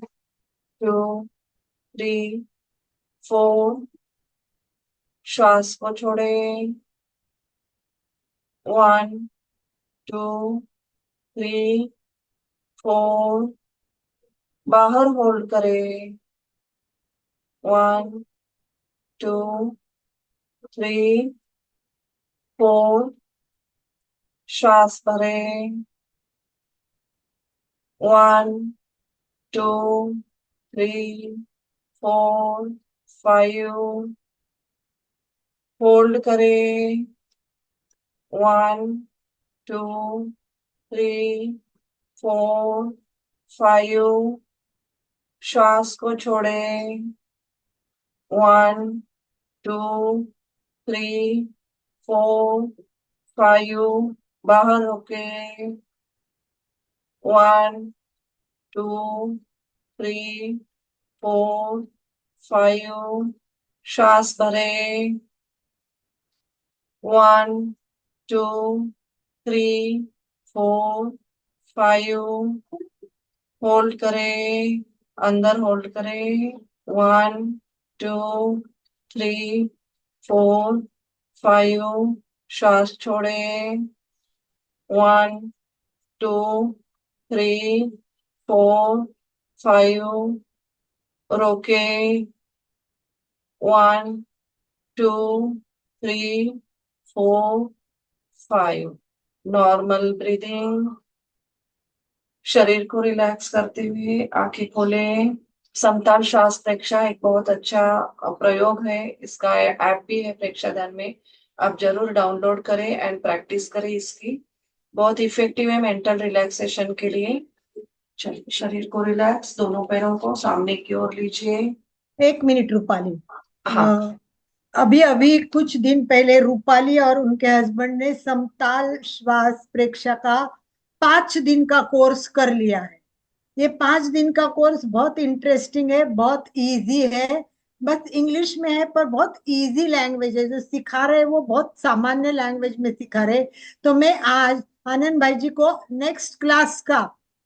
2 3 4, श्वास को छोड़ें, 1 2 3 4, बाहर होल्ड करें, 1 2 3 4, श्वास भरें, 1 2 3 4 5, होल्ड करें, 1 2 3 4 5, श्वास को छोड़ें, 1 2 3 4 5, बाहर होके, 1 2 3 4 5, श्वास भरें, 1 2 3 4 5, होल्ड करें, अंदर होल्ड करें, 1 2 3 4 5, श्वास छोड़ें, 1 2 3 4 5, रोके, 1 2 3 4 5, नॉर्मल ब्रीदिंग। शरीर को रिलैक्स करते हुए आंखें खोलें। समताल श्वास प्रेक्षा एक बहुत अच्छा प्रयोग है, इसका ऐप भी है प्रेक्षादान में, आप जरूर डाउनलोड करें एंड प्रैक्टिस करें इसकी, बहुत इफेक्टिव है मेंटल रिलैक्सेशन के लिए। चलिए, शरीर को रिलैक्स, दोनों पैरों को सामने की ओर लीजिए। 1 मिनट रूपाली। हाँ। अभी अभी कुछ दिन पहले रूपाली और उनके हस्बैंड ने समताल श्वास प्रेक्षा का 5 दिन का कोर्स कर लिया है। ये 5 दिन का कोर्स बहुत इंटरेस्टिंग है, बहुत इजी है, बस इंग्लिश में है पर बहुत इजी लैंग्वेज है। जो सिखा रहे हैं वो बहुत सामान्य लैंग्वेज में सिखा रहे। तो मैं आज आनंद भाई जी को नेक्स्ट क्लास का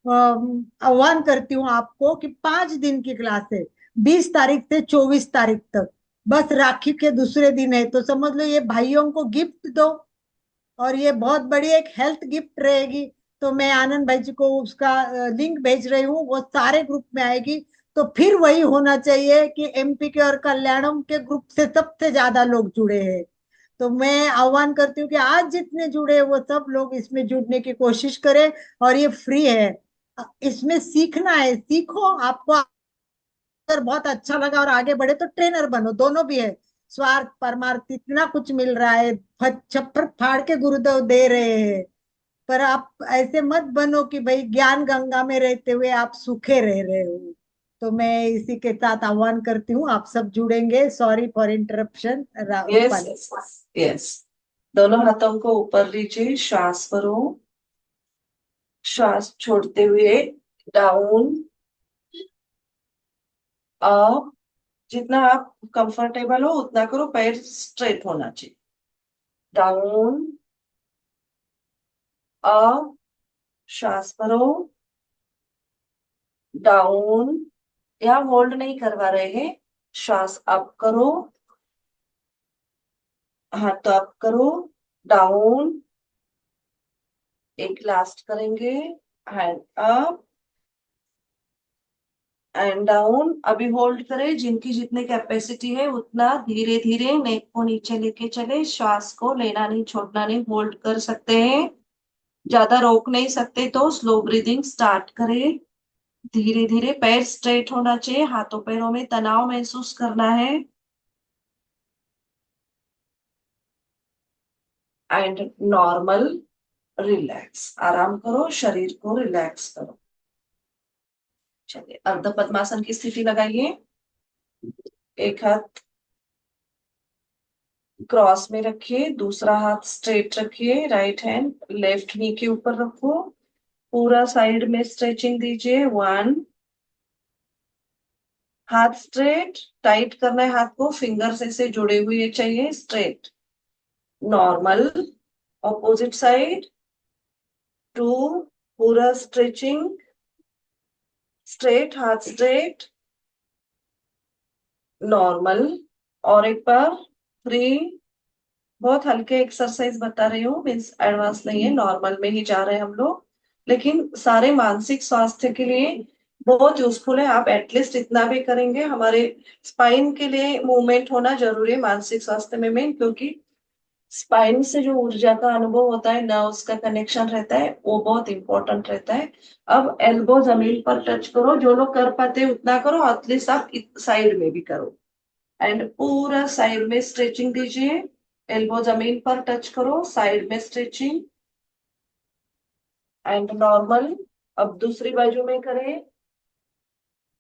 आह्वान करती हूँ आपको कि 5 दिन की क्लास है, 20 तारीख से 24 तारीख तक। बस राखी के दूसरे दिन है, तो समझ लो ये भाइयों को गिफ्ट दो और ये बहुत बड़ी एक हेल्थ गिफ्ट रहेगी। तो मैं आनंद भाई जी को उसका लिंक भेज रही हूँ, वो सारे ग्रुप में आएगी। तो फिर वही होना चाहिए कि एमपी के और कल्याणम के ग्रुप से सबसे ज्यादा लोग जुड़े हैं। तो मैं आह्वान करती हूँ कि आज जितने जुड़े हैं वो सब लोग इसमें जुड़ने की कोशिश करें, और ये फ्री है। इसमें सीखना है, सीखो। आपको अगर बहुत अच्छा लगा और आगे बढ़े तो ट्रेनर बनो, दोनों भी है। स्वार्थ परमार्थ इतना कुछ मिल रहा है, छप्पर फाड़ के गुरुदेव दे रहे हैं। पर आप ऐसे मत बनो कि भाई ज्ञान गंगा में रहते हुए आप सूखे रह रहे हो। तो मैं इसी के साथ आह्वान करती हूँ, आप सब जुड़ेंगे। Sorry for interruption yes Rupali. Yes, दोनों हाथों को ऊपर लीजिए, श्वास भरो, श्वास छोड़ते हुए डाउन, अप, जितना आप कंफर्टेबल हो उतना करो, पैर स्ट्रेट होना चाहिए। डाउन, अप, श्वास भरो, डाउन, यहाँ होल्ड नहीं करवा रहे हैं, श्वास अप करो, हाथ अप करो, डाउन, एक लास्ट करेंगे, हैंड अप एंड डाउन। अभी होल्ड करें, जिनकी जितनी कैपेसिटी है उतना धीरे धीरे नेक को नीचे लेके चले, श्वास को लेना नहीं छोड़ना नहीं, होल्ड कर सकते हैं, ज्यादा रोक नहीं सकते तो स्लो ब्रीदिंग स्टार्ट करें। धीरे धीरे पैर स्ट्रेट होना चाहिए, हाथों पैरों में तनाव महसूस करना है, एंड नॉर्मल रिलैक्स, आराम करो, शरीर को रिलैक्स करो। चलिए अर्ध पद्मासन की स्थिति लगाइए, एक हाथ क्रॉस में रखिए, दूसरा हाथ स्ट्रेट रखिए, राइट हैंड लेफ्ट नी के ऊपर रखो, पूरा साइड में स्ट्रेचिंग दीजिए। 1, हाथ स्ट्रेट, टाइट करना है हाथ को, फिंगर्स ऐसे जुड़े हुए चाहिए, स्ट्रेट, नॉर्मल, ऑपोजिट साइड, 2, पूरा स्ट्रेचिंग, स्ट्रेट, हाथ स्ट्रेट, नॉर्मल, और एक बार 3। बहुत हल्के एक्सरसाइज बता रही हूँ, मीन्स एडवांस नहीं है, नॉर्मल में ही जा रहे हैं हम लोग, लेकिन सारे मानसिक स्वास्थ्य के लिए बहुत यूजफुल है। आप एटलीस्ट इतना भी करेंगे, हमारे स्पाइन के लिए मूवमेंट होना जरूरी है मानसिक स्वास्थ्य में मेन, क्योंकि स्पाइन से जो ऊर्जा का अनुभव होता है, नर्व्स का कनेक्शन रहता है, वो बहुत इंपॉर्टेंट रहता है। अब एल्बो जमीन पर टच करो, जो लोग कर पाते हैं उतना करो, एटलीस्ट आप साइड में भी करो, एंड पूरा साइड में स्ट्रेचिंग दीजिए, एल्बो जमीन पर टच करो, साइड में स्ट्रेचिंग एंड नॉर्मल। अब दूसरी बाजू में करें,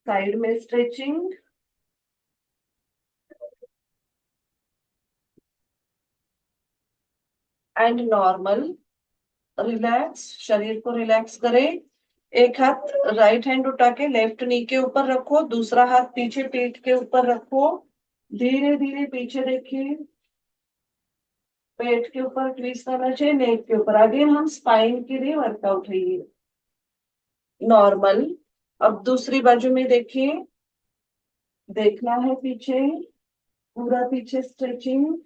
साइड में स्ट्रेचिंग एंड नॉर्मल, रिलैक्स, शरीर को रिलैक्स करें। एक हाथ राइट हैंड उठा के लेफ्ट नी के ऊपर रखो, दूसरा हाथ पीछे पीठ के ऊपर रखो, धीरे धीरे पीछे देखिए, पेट के ऊपर ट्विस्ट करना चाहिए, नेक के ऊपर। अगेन हम स्पाइन के लिए वर्कआउट है ये, नॉर्मल। अब दूसरी बाजू में देखिए, देखना है पीछे, पूरा पीछे स्ट्रेचिंग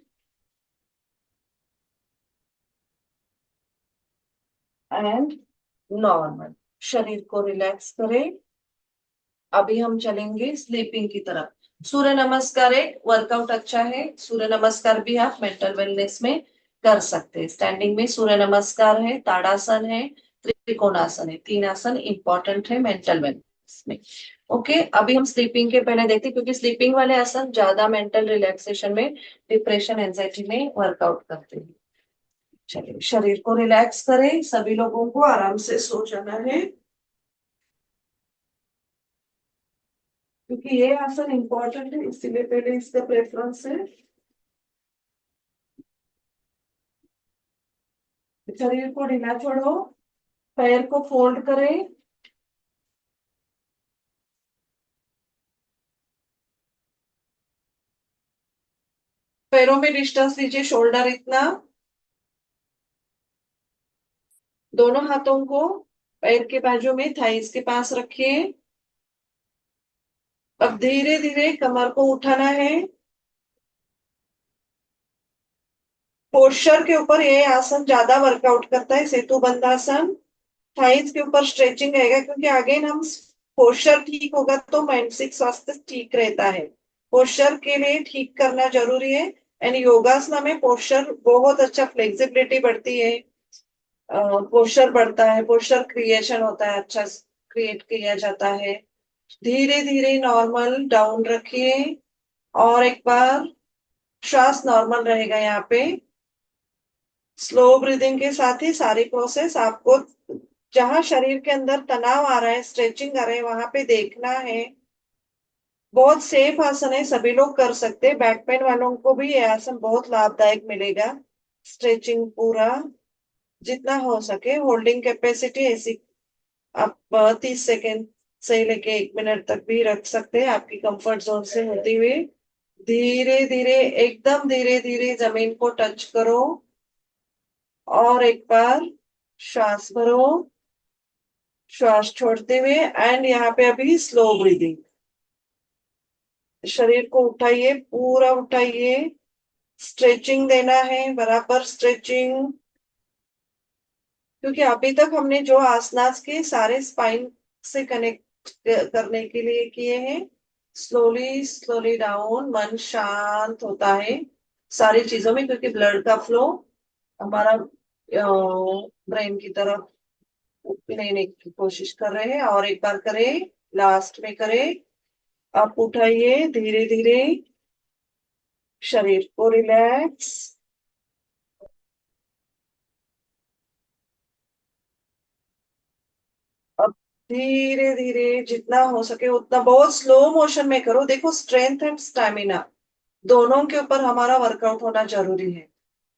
एंड नॉर्मल, शरीर को रिलैक्स करें। अभी हम चलेंगे स्लीपिंग की तरफ। सूर्य नमस्कार एक वर्कआउट अच्छा है, सूर्य नमस्कार भी आप मेंटल वेलनेस में कर सकते हैं। स्टैंडिंग में सूर्य नमस्कार है, ताड़ासन है, त्रिकोणासन है, 3 आसन इंपॉर्टेंट है मेंटल वेलनेस में। ओके, अभी हम स्लीपिंग के पहले देखते हैं, क्योंकि स्लीपिंग वाले आसन ज्यादा मेंटल रिलैक्सेशन में, डिप्रेशन एंजाइटी में वर्कआउट करते हैं। चलिए शरीर को रिलैक्स करें, सभी लोगों को आराम से सो जाना है, क्योंकि ये आसन इंपॉर्टेंट है, इसीलिए पहले इसका प्रेफरेंस है। शरीर को ढीला छोड़ो, पैर को फोल्ड करें, पैरों में डिस्टेंस दीजिए, शोल्डर इतना, दोनों हाथों को पैर के बाजू में थाइस के पास रखिए। अब धीरे धीरे कमर को उठाना है, पोस्चर के ऊपर ये आसन ज्यादा वर्कआउट करता है, सेतु बंधासन। थाइस के ऊपर स्ट्रेचिंग रहेगा, क्योंकि अगेन हम पोस्चर ठीक होगा तो मानसिक स्वास्थ्य ठीक रहता है, पोस्चर के लिए ठीक करना जरूरी है। एंड योगासना में पोस्चर बहुत अच्छा, फ्लेक्सिबिलिटी बढ़ती है, पोस्चर बढ़ता है, पोस्चर क्रिएशन होता है, अच्छा क्रिएट किया जाता है। धीरे धीरे नॉर्मल डाउन रखिए, और एक बार श्वास नॉर्मल रहेगा यहाँ पे। स्लो ब्रीदिंग के साथ ही सारी प्रोसेस आपको, जहां शरीर के अंदर तनाव आ रहा है, स्ट्रेचिंग आ रहा है, वहां पे देखना है। बहुत सेफ आसन है, सभी लोग कर सकते हैं, बैक पेन वालों को भी ये आसन बहुत लाभदायक मिलेगा। स्ट्रेचिंग पूरा जितना हो सके, होल्डिंग कैपेसिटी ऐसी आप 30 सेकेंड से लेके 1 मिनट तक भी रख सकते हैं, आपकी कंफर्ट जोन से होते हुए धीरे धीरे, एकदम धीरे धीरे जमीन को टच करो और एक बार श्वास भरो, श्वास छोड़ते हुए, एंड यहाँ पे अभी स्लो ब्रीदिंग। शरीर को उठाइए, पूरा उठाइए, स्ट्रेचिंग देना है, बराबर स्ट्रेचिंग, क्योंकि अभी तक हमने जो आसनास के सारे स्पाइन से कनेक्ट करने के लिए किए हैं। स्लोली स्लोली डाउन, मन शांत होता है सारी चीजों में, क्योंकि ब्लड का फ्लो हमारा ब्रेन की तरफ लेने की कोशिश कर रहे हैं। और एक बार करें, लास्ट में करें। आप उठाइए धीरे धीरे, शरीर को रिलैक्स। अब धीरे धीरे जितना हो सके उतना, बहुत स्लो मोशन में करो। देखो, स्ट्रेंथ एंड स्टैमिना दोनों के ऊपर हमारा वर्कआउट होना जरूरी है।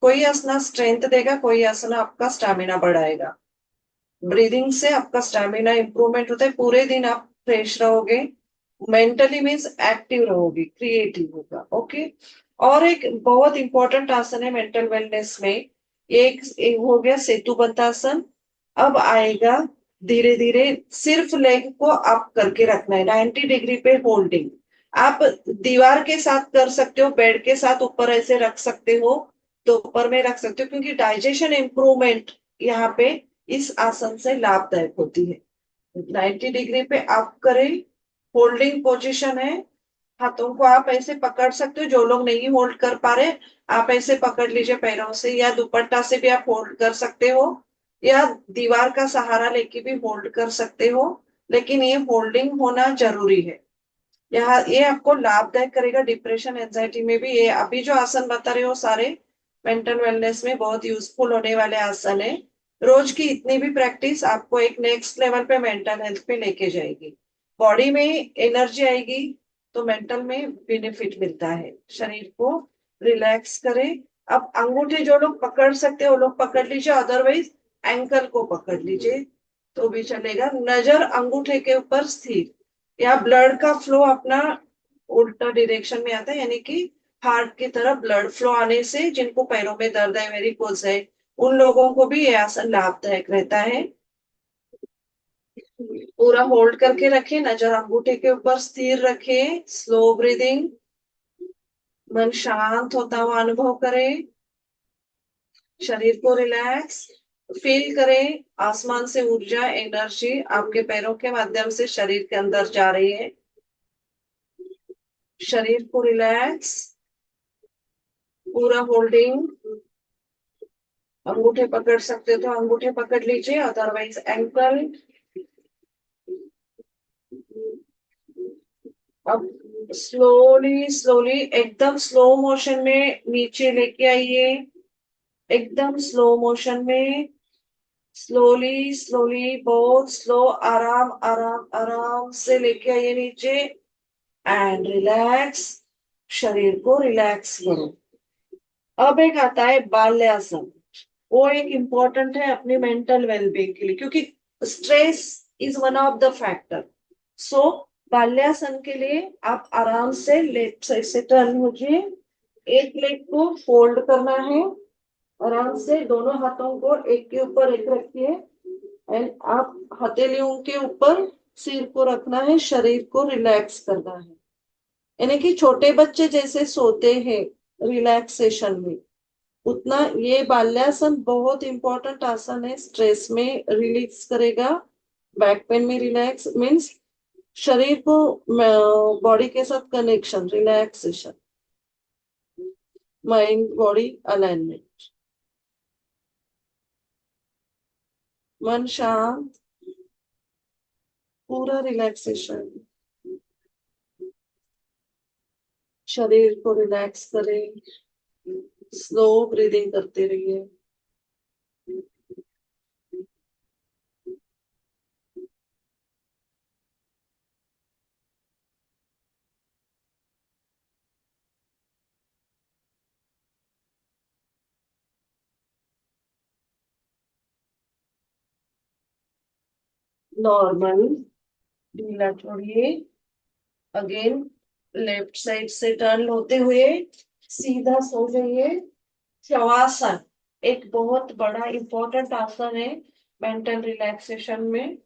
कोई आसना स्ट्रेंथ देगा, कोई आसना आपका स्टैमिना बढ़ाएगा। ब्रीदिंग से आपका स्टैमिना इंप्रूवमेंट होता है, पूरे दिन आप फ्रेश रहोगे, मेंटली मीन्स एक्टिव रहोगे, क्रिएटिव होगा। ओके। और एक बहुत इंपॉर्टेंट आसन है मेंटल वेलनेस में, एक हो गया सेतु बंतासन। अब आएगा धीरे धीरे, सिर्फ लेग को अप करके रखना है, 90 डिग्री पे होल्डिंग। आप दीवार के साथ कर सकते हो, बेड के साथ ऊपर ऐसे रख सकते हो, तो ऊपर में रख सकते हो, क्योंकि डाइजेशन इंप्रूवमेंट यहाँ पे इस आसन से लाभदायक होती है। 90 डिग्री पे अप करें, होल्डिंग पोजीशन है। हाथों को आप ऐसे पकड़ सकते हो, जो लोग नहीं होल्ड कर पा रहे आप ऐसे पकड़ लीजिए पैरों से, या दुपट्टा से भी आप होल्ड कर सकते हो, या दीवार का सहारा लेके भी होल्ड कर सकते हो, लेकिन ये होल्डिंग होना जरूरी है। यहाँ ये आपको लाभदायक करेगा डिप्रेशन एंजाइटी में भी। ये अभी जो आसन बता रहे हो सारे मेंटल वेलनेस में बहुत यूजफुल होने वाले आसन है। रोज की इतनी भी प्रैक्टिस आपको एक नेक्स्ट लेवल पे मेंटल हेल्थ पे लेके जाएगी। बॉडी में एनर्जी आएगी तो मेंटल में बेनिफिट मिलता है। शरीर को रिलैक्स करें। अब अंगूठे जो लोग पकड़ सकते हो वो लोग पकड़ लीजिए, अदरवाइज एंकल को पकड़ लीजिए तो भी चलेगा। नजर अंगूठे के ऊपर स्थिर, या ब्लड का फ्लो अपना उल्टा डायरेक्शन में आता है, यानी कि हार्ट की तरफ ब्लड फ्लो आने से जिनको पैरों में दर्द है, वेरिकोज है, उन लोगों को भी यह आसन लाभदायक रहता है। पूरा होल्ड करके रखें, नजर अंगूठे के ऊपर स्थिर रखें, स्लो ब्रीदिंग, मन शांत होता हुआ अनुभव करें, शरीर को रिलैक्स फील करें। आसमान से ऊर्जा, एनर्जी आपके पैरों के माध्यम से शरीर के अंदर जा रही है। शरीर को रिलैक्स, पूरा होल्डिंग। अंगूठे पकड़ सकते हो तो अंगूठे पकड़ लीजिए, अदरवाइज एंकल। अब स्लोली स्लोली, एकदम स्लो मोशन में नीचे लेके आइए, एकदम स्लो मोशन में, स्लोली स्लोली, बहुत स्लो, आराम आराम आराम से लेके आइए नीचे, एंड रिलैक्स। शरीर को रिलैक्स करो। अब एक आता है बाल्यासन। वो एक इम्पोर्टेंट है अपनी मेंटल वेलबींग के लिए, क्योंकि stress is one of the factor. So Balasana के लिए आप आराम से लेफ्ट साइड से टर्न होइए, एक लेग को फोल्ड करना है, आराम से दोनों हाथों को एक के ऊपर एक रखिए, एंड आप हथेलियों के ऊपर सिर को रखना है, शरीर को रिलैक्स करना है, यानी कि छोटे बच्चे जैसे सोते हैं रिलैक्सेशन में, उतना ये बाल्यासन बहुत इंपॉर्टेंट आसन है। स्ट्रेस में रिलीज करेगा, बैक पेन में रिलैक्स मीन्स शरीर को बॉडी के साथ connection, relaxation, mind body alignment, मन शांत, पूरा रिलैक्सेशन। शरीर को रिलैक्स करें, स्लो ब्रीदिंग करते रहिए। नॉर्मल ढीला छोड़िए। अगेन लेफ्ट साइड से टर्न होते हुए सीधा सो जाइए। शवासन एक बहुत बड़ा इंपॉर्टेंट आसन है मेंटल रिलैक्सेशन में।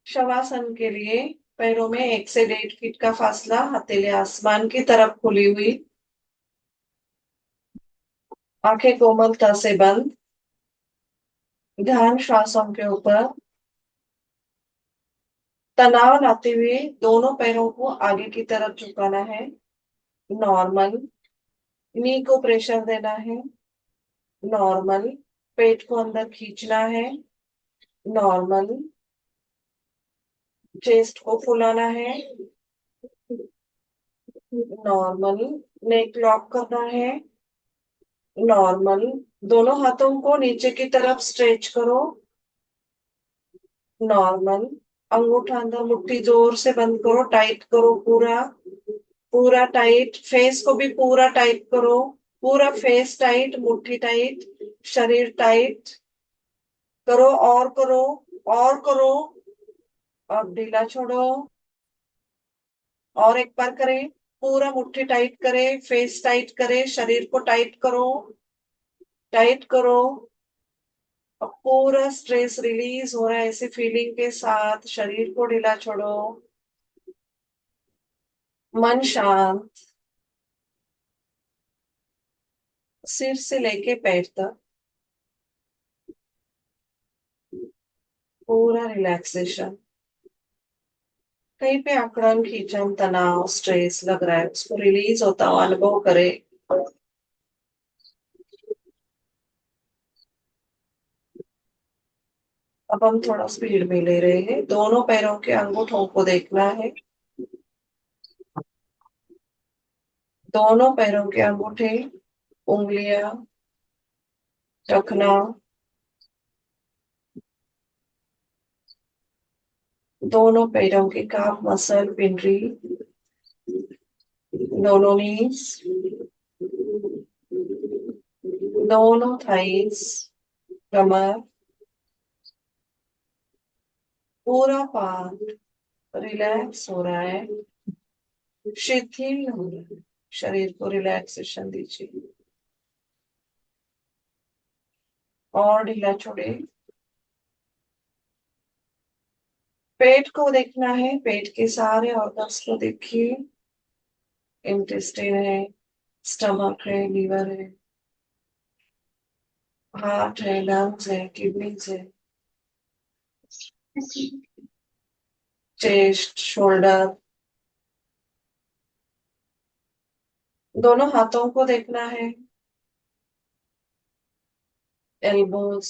शवासन के लिए पैरों में 1 से 1.5 फीट का फासला, हथेली आसमान की तरफ खुली हुई, आंखें कोमलता से बंद, ध्यान श्वासों के ऊपर। तनाव लाते हुए दोनों पैरों को आगे की तरफ झुकाना है, नॉर्मल। नी को प्रेशर देना है, नॉर्मल। पेट को अंदर खींचना है, नॉर्मल। चेस्ट को फुलाना है, नॉर्मल। नेक लॉक करना है, नॉर्मल। दोनों हाथों को नीचे की तरफ स्ट्रेच करो, नॉर्मल। अंगूठा अंदर, मुट्ठी जोर से बंद करो, टाइट करो, पूरा पूरा टाइट। फेस को भी पूरा टाइट करो, पूरा फेस टाइट, मुट्ठी टाइट, शरीर टाइट करो। और करो, और करो। अब ढीला छोड़ो। और एक बार करें। पूरा मुट्ठी टाइट करें, फेस टाइट करें, शरीर को टाइट करो, टाइट करो। अब पूरा स्ट्रेस रिलीज हो रहा है ऐसी फीलिंग के साथ शरीर को ढीला छोड़ो। मन शांत, सिर से लेके पैर तक पूरा रिलैक्सेशन। कहीं पे अकड़न, खींचन, तनाव, स्ट्रेस लग रहा है, उसको रिलीज होता हुआ अनुभव करे। अब हम थोड़ा स्पीड में ले रहे हैं। दोनों पैरों के अंगूठों को देखना है, दोनों पैरों के अंगूठे, उंगलियां, टखना, दोनों पैरों की काफ मसल, पिंडली, दोनों नीज, दोनों थाइस, कमर, पूरा पार्ट रिलैक्स हो रहा है, शिथिल हो रहा है। शरीर को रिलैक्सेशन दीजिए और ढीला छोड़े। पेट को देखना है, पेट के सारे ऑर्गन्स को देखिए। इंटेस्टाइन है, स्टमक है, लीवर है, हार्ट है, लंग्स है, किडनीज है, चेस्ट, शोल्डर। दोनों हाथों को देखना है, एल्बोस,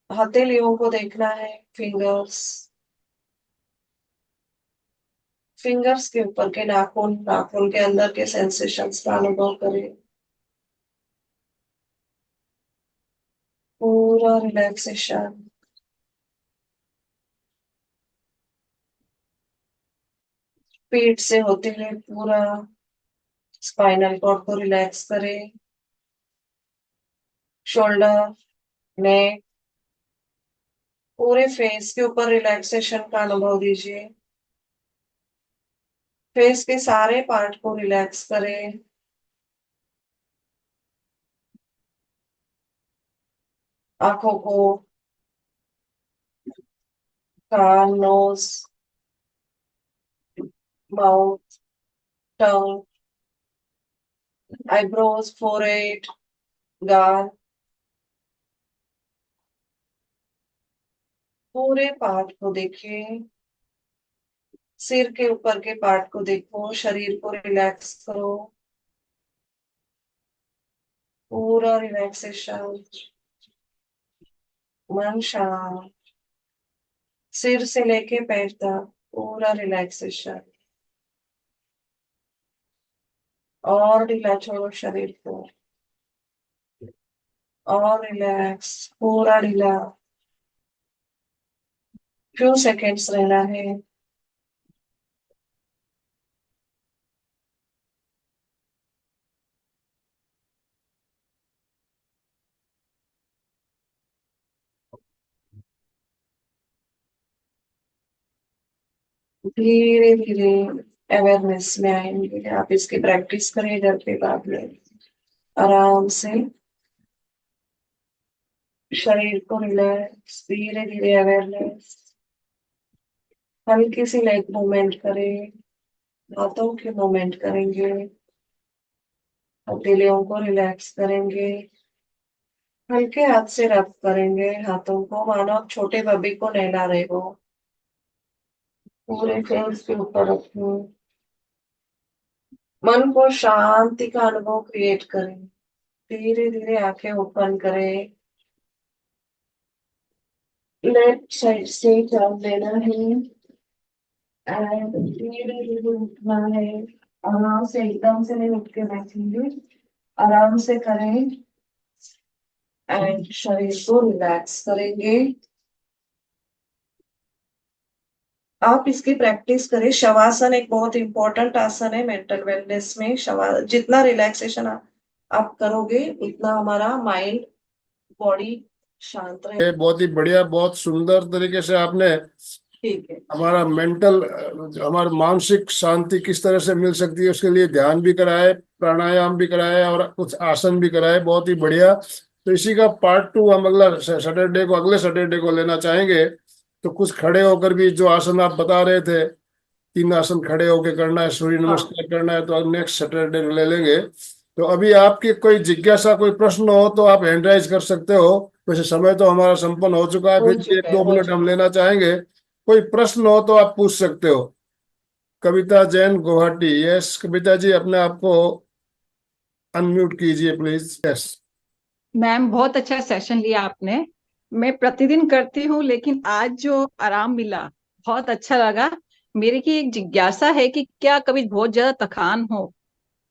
हथेलियों को देखना है, फिंगर्स, फिंगर्स के ऊपर के नाखून, नाखून के अंदर के सेंसेशंस का अनुभव करें। पूरा रिलैक्सेशन। पीठ से होते हुए पूरा स्पाइनल कॉर्ड को रिलैक्स करें, शोल्डर, नेक, पूरे फेस के ऊपर रिलैक्सेशन का अनुभव दीजिए। फेस के सारे पार्ट को रिलैक्स करें। आंखों को, कान, नोज, माउथ, टंग, आईब्रोज, फोरहेड, गाल, पूरे पार्ट को देखिए। सिर के ऊपर के पार्ट को देखो, शरीर को रिलैक्स करो, पूरा रिलैक्सेशन। मन शांत, सिर से लेके पैर तक पूरा रिलैक्सेशन। और ढीला छोड़ो शरीर को, और रिलैक्स, पूरा ढीला। फ्यू सेकेंड्स रहना है। धीरे धीरे अवेयरनेस में आएंगे। आप इसकी प्रैक्टिस करें घर पे, बाद में आराम से शरीर को रिलैक्स, धीरे धीरे अवेयरनेस, हल्की सी लेग मूवमेंट करें, हाथों के मूवमेंट करेंगे, हथेलियों को रिलैक्स करेंगे, हल्के हाथ से रब करेंगे हाथों को, मानो आप छोटे बबी को नहला रहे हो। पूरे फेस के ऊपर रखें, मन को शांति का अनुभव क्रिएट करें। धीरे धीरे आंखें ओपन करें, लेफ्ट साइड से टर्न लेना है एंड धीरे धीरे उठना है। आराम से, एकदम से नहीं उठ के बैठेंगे, आराम से करें एंड शरीर को रिलैक्स करेंगे। आप इसकी प्रैक्टिस करें। शवासन एक बहुत इंपॉर्टेंट आसन है मेंटल वेलनेस में। जितना रिलैक्सेशन आप करोगे उतना हमारा माइंड, बॉडी शांत ये रहेगा। बहुत ही बढ़िया, बहुत सुंदर तरीके से आपने ठीक है। हमारा मेंटल, हमारी मानसिक शांति किस तरह से मिल सकती है उसके लिए ध्यान भी कराए, प्राणायाम भी कराए और कुछ आसन भी कराए, बहुत ही बढ़िया। तो इसी का पार्ट 2 हम अगले सैटरडे को लेना चाहेंगे। तो कुछ खड़े होकर भी जो आसन आप बता रहे थे, 3 आसन खड़े होकर करना है, सूर्य हाँ, नमस्कार करना है, तो नेक्स्ट सैटरडे ले लेंगे। तो अभी आपकी कोई जिज्ञासा, कोई प्रश्न हो तो आप हैंड राइज कर सकते हो। वैसे समय तो हमारा संपन्न हो चुका है, हो फिर भी एक चुका है, दो हो मिनट हम चुका है। लेना चाहेंगे। कोई प्रश्न हो तो आप पूछ सकते हो। कविता जैन, गुवाहाटी। यस कविता जी, अपने आप को अनम्यूट कीजिए प्लीज। यस। मैम, बहुत अच्छा सेशन लिया आपने। मैं प्रतिदिन करती हूँ, लेकिन आज जो आराम मिला बहुत अच्छा लगा। मेरी की एक जिज्ञासा है कि क्या कभी बहुत ज्यादा थकान हो,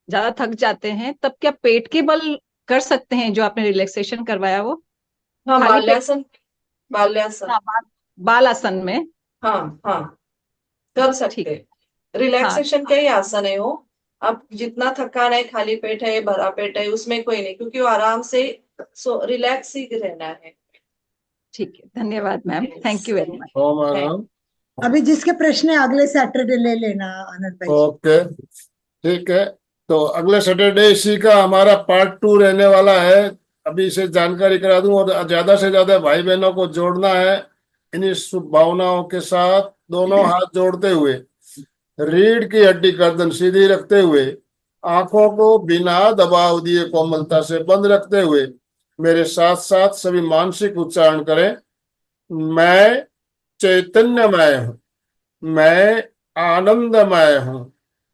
ज्यादा थक जाते हैं, तब क्या पेट के बल कर सकते हैं जो आपने रिलैक्सेशन करवाया वो? हाँ, खाली पेट? बाल्यासन, बाल्यासन। हाँ, बाल आसन में। हाँ हाँ, कर ठीक सकते है। हैं। हाँ, रिलैक्सेशन का ही आसन है वो। अब जितना थकान है, खाली पेट है, भरा पेट है, उसमें कोई नहीं, क्योंकि वो आराम से रिलैक्स ही रहना है। ठीक है। धन्यवाद ma'am, thank you very much. ओम थैंक। आराम। अभी जिसके प्रश्न है अगले सैटरडे ले लेना आनंद भाई जी। ओके, ठीक है। तो अगले सैटरडे इसी का हमारा पार्ट 2 रहने वाला है। अभी इसे जानकारी करा दूं, और ज्यादा से ज्यादा भाई बहनों को जोड़ना है इन्हीं शुभ भावनाओं के साथ। दोनों हाथ जोड़ते हुए, रीढ़ की हड्डी गर्दन सीधी रखते हुए, आंखों को बिना दबाव दिए कोमलता से बंद रखते हुए मेरे साथ साथ सभी मानसिक उच्चारण करें। मैं चैतन्यमय हूँ, मैं आनंदमय हूँ,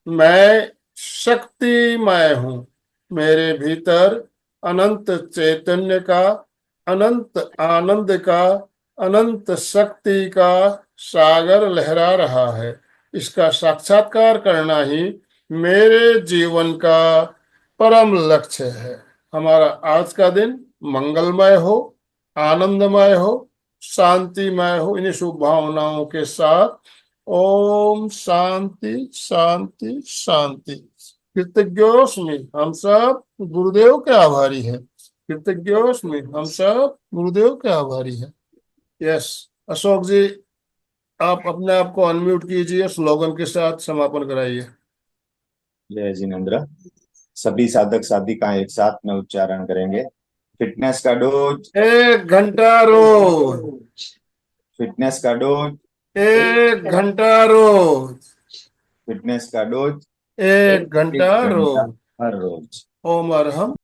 मैं शक्तिमय हूँ। मेरे भीतर अनंत चैतन्य का, अनंत आनंद का, अनंत शक्ति का सागर लहरा रहा है। इसका साक्षात्कार करना ही मेरे जीवन का परम लक्ष्य है। हमारा आज का दिन मंगलमय हो, आनंदमय हो, शांतिमय हो। इन्हीं शुभ भावनाओं के साथ ओम शांति शांति शांति। कृतज्ञोस्मि, हम सब गुरुदेव के आभारी हैं। कृतज्ञोस्मि, हम सब गुरुदेव के आभारी हैं। यस, अशोक जी, आप अपने आप को अनम्यूट कीजिए, स्लोगन के साथ समापन कराइए। जय जिनेन्द्र। सभी साधक साधिका एक साथ में उच्चारण करेंगे। फिटनेस का डोज 1 घंटा रोज, फिटनेस का डोज 1 घंटा रोज, फिटनेस का डोज 1 घंटा 1 घंटा रोज। हर रोज। ओम अरहम।